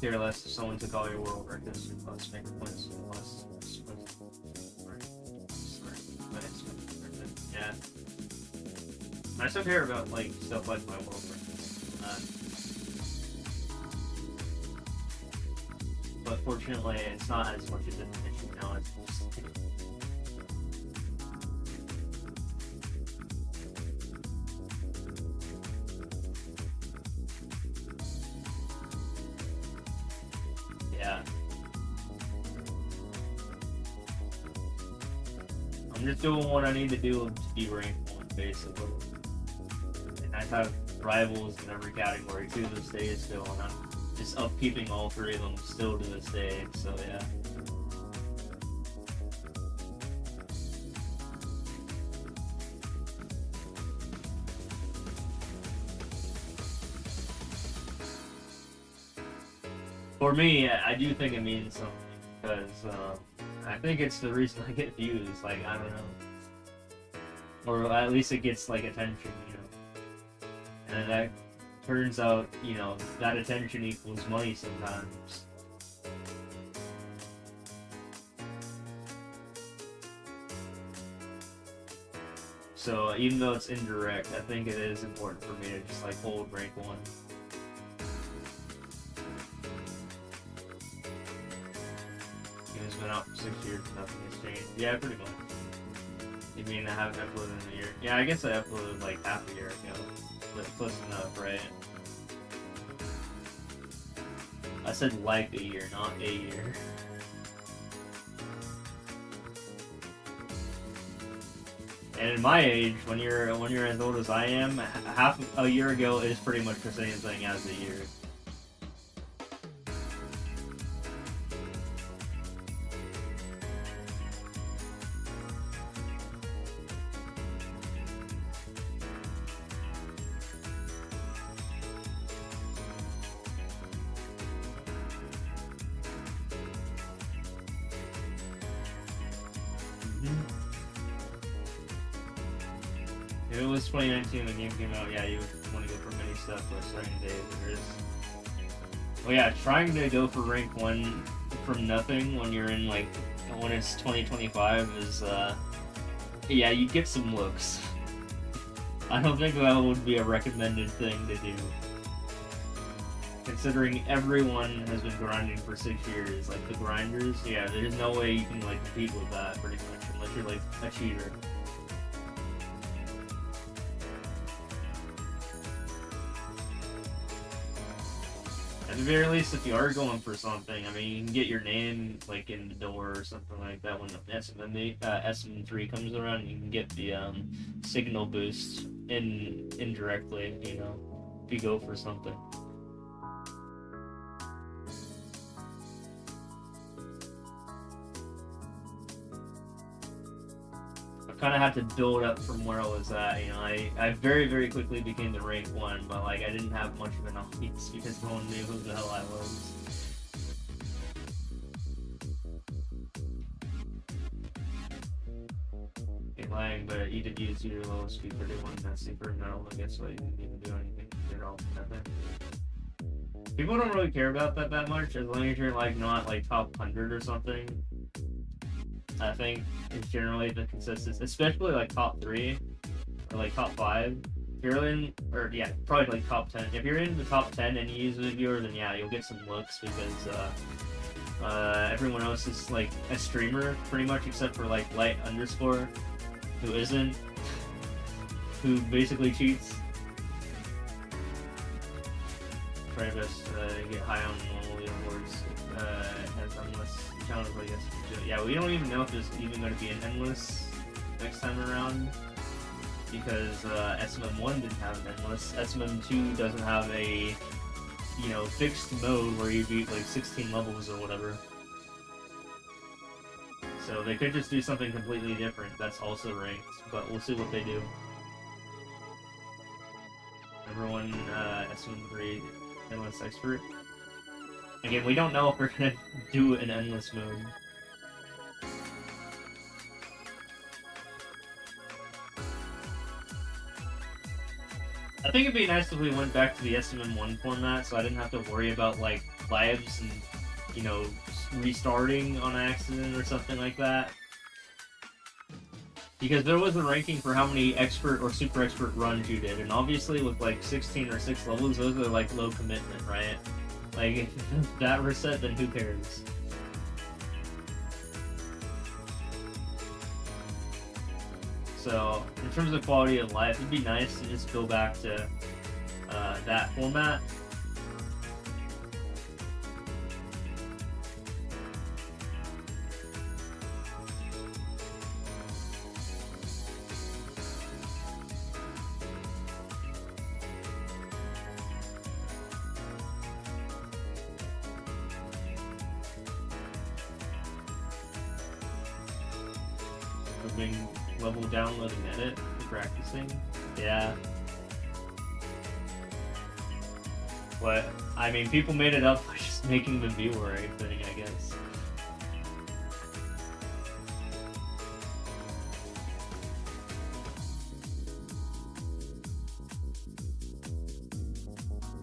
Care less if someone took all your world records and plus make points and plus. Yeah. I still care about like stuff like my world records. But fortunately, it's not as much of an issue now. It's just, yeah. I'm just doing what I need to do to be ranked 1, basically. And I have rivals in every category to this day still, and I'm just upkeeping all 3 of them still to this day, so yeah. For me, I do think it means something, because I think it's the reason I get views, like, I don't know. Or at least it gets, like, attention, you know. And that turns out, you know, that attention equals money sometimes. So, even though it's indirect, I think it is important for me to just, like, hold rank 1. It's been out for 6 years and nothing has changed. Yeah, pretty much. You mean I haven't uploaded in a year? Yeah, I guess I uploaded like half a year ago. But close enough, right? I said like a year, not a year. And in my age, when you're as old as I am, half a year ago is pretty much the same thing as a year. If it was 2019 when the game came out, yeah, you would want to go for mini stuff, but starting days there is. Well, yeah, trying to go for rank 1 from nothing when you're in, like, when it's 2025 is, yeah, you get some looks. I don't think that would be a recommended thing to do. Considering everyone has been grinding for 6 years, like, the grinders, yeah, there's no way you can, like, compete with that, pretty much, unless you're, like, a cheater. At the very least, if you are going for something, I mean, you can get your name, like, in the door or something like that when SM3 comes around, you can get the, signal boost indirectly, you know, if you go for something. Kind of had to build up from where I was at, you know. I very, very quickly became the rank 1, but like I didn't have much of an audience because no one knew who the hell I was. You're lying, but you did use your lowest speed for one messy for no, I guess, so you didn't even do anything. You did all nothing. People don't really care about that much, as long as you're like not like top 100 or something. I think is generally the consensus, especially like top 3. or like top 5. If you're in, or yeah, probably like top 10. If you're in the top 10 and you use a viewer, then yeah, you'll get some looks because everyone else is like a streamer pretty much, except for like Light Underscore, who isn't, who basically cheats. Try to get high on normal leaderboards. Has endless challenges, I guess. Yeah, we don't even know if there's even going to be an endless next time around, because SMM1 didn't have an endless. SMM2 doesn't have a, you know, fixed mode where you beat like 16 levels or whatever. So they could just do something completely different that's also ranked, but we'll see what they do. Everyone, SMM3 endless expert. Again, we don't know if we're gonna do an endless mode. I think it'd be nice if we went back to the SMM1 format, so I didn't have to worry about like lives and, you know, restarting on accident or something like that. Because there was a ranking for how many expert or super expert runs you did, and obviously with like 16 or 6 levels, those are like low commitment, right? Like, if that were set, then who cares? So, in terms of quality of life, it'd be nice to just go back to that format. Being level downloading edit for practicing. Yeah. But I mean, people made it up by just making the viewer thing, I guess.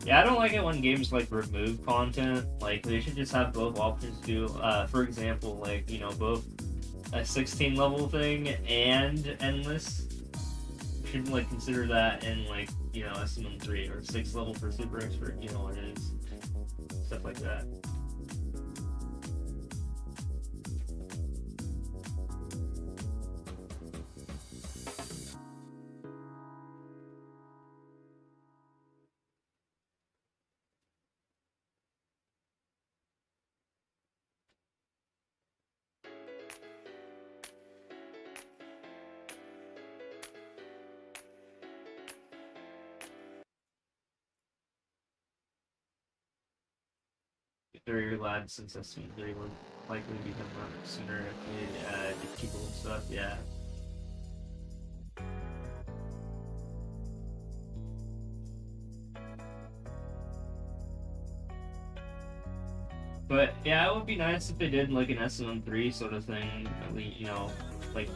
Yeah, I don't like it when games like remove content. Like, they should just have both options do. For example, like, you know, both a 16 level thing and endless. You should like consider that in like, you know, SMM3 or 6 level for super expert, you know what it is. Stuff like that. Very glad since SMM3 would likely become around sooner if we did people and stuff, yeah. But yeah, it would be nice if they did like an SMM3 sort of thing, at least, you know, like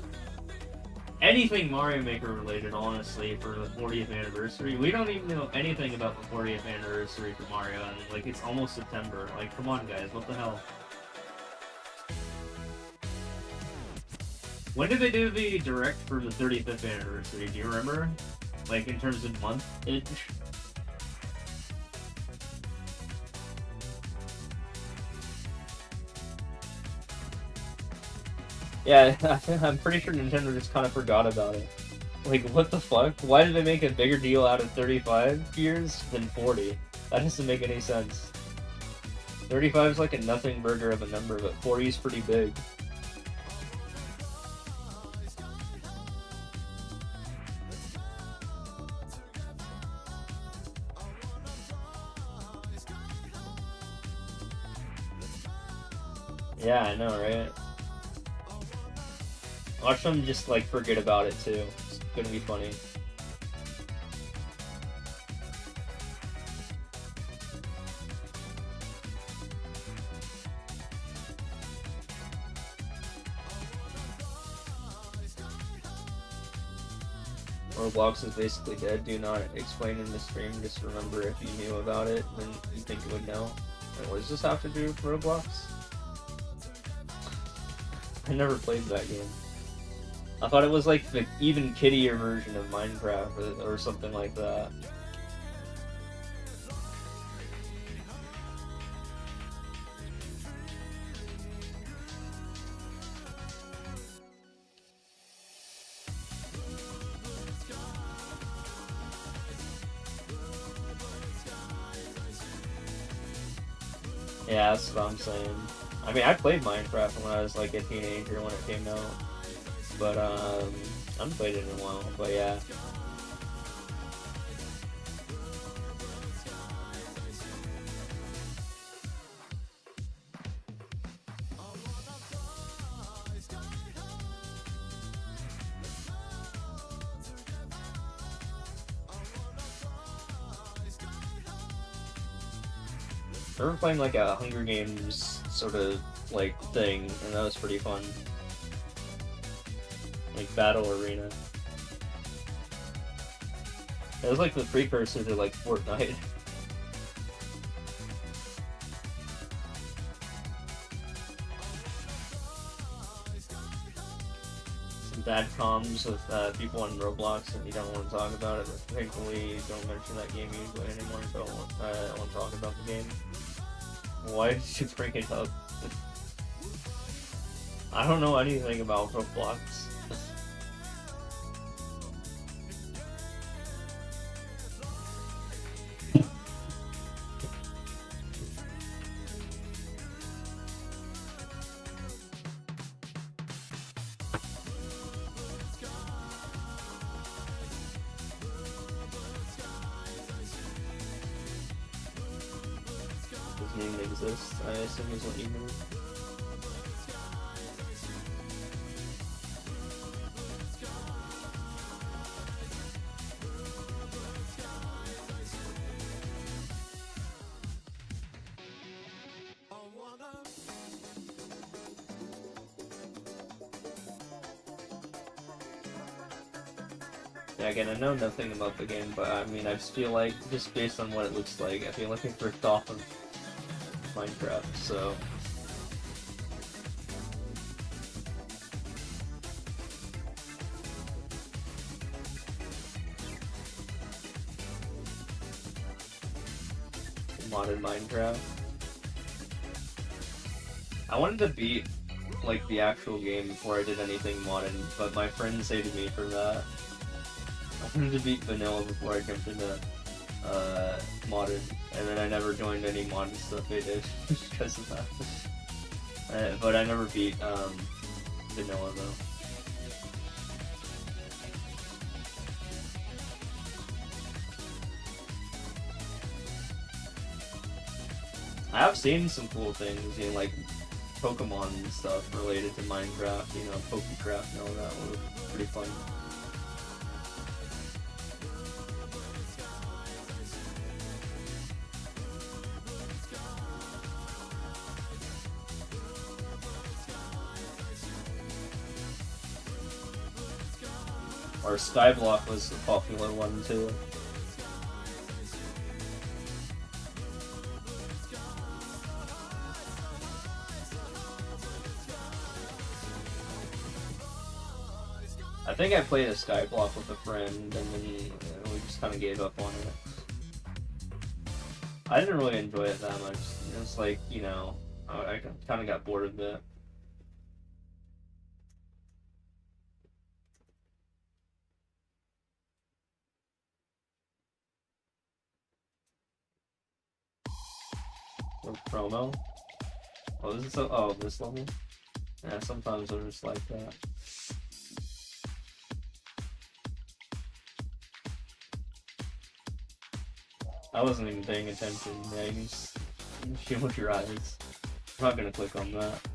anything Mario Maker related, honestly, for the 40th anniversary. We don't even know anything about the 40th anniversary for Mario, and like it's almost September. Like, come on, guys, what the hell? When did they do the direct for the 35th anniversary? Do you remember? Like, in terms of month-ish? Yeah, I'm pretty sure Nintendo just kind of forgot about it. Like, what the fuck? Why did they make a bigger deal out of 35 years than 40? That doesn't make any sense. 35 is like a nothing burger of a number, but 40 is pretty big. Yeah, I know, right? Watch them just like forget about it too. It's gonna be funny. Roblox is basically dead. Do not explain in the stream. Just remember if you knew about it, then you think you would know. And what does this have to do with Roblox? I never played that game. I thought it was like the even kiddier version of Minecraft or something like that. Yeah, that's what I'm saying. I mean, I played Minecraft when I was like a teenager when it came out, but I haven't played it in a while. But yeah. I remember playing like a Hunger Games sort of like thing, and that was pretty fun. Like Battle Arena. It was like the precursor to like Fortnite. Some bad comms with people on Roblox, and you don't want to talk about it. Thankfully, don't mention that game usually anymore, so I don't want to talk about the game. Why did you bring it up? I don't know anything about Roblox. His name exists, I assume is what you mean. Yeah, again, I know nothing about the game, but I mean, I just feel like, just based on what it looks like, I feel like it's ripped off of Minecraft, so... Modded Minecraft. I wanted to beat, like, the actual game before I did anything modded, but my friends hated me for that. I wanted to beat vanilla before I jumped into modded, and then I never joined any modded stuff they did because of that. But I never beat vanilla though. I have seen some cool things, you know, like Pokemon and stuff related to Minecraft, you know, Pokecraft and all that were pretty fun. Or Skyblock was a popular one too. I think I played a Skyblock with a friend, and then we just kind of gave up on it. I didn't really enjoy it that much. It was like, you know, I kind of got bored of it. Or promo? Oh, this is so. Oh, this level? Yeah, sometimes they're just like that. I wasn't even paying attention. Yeah, you just shield your eyes. I'm not gonna click on that.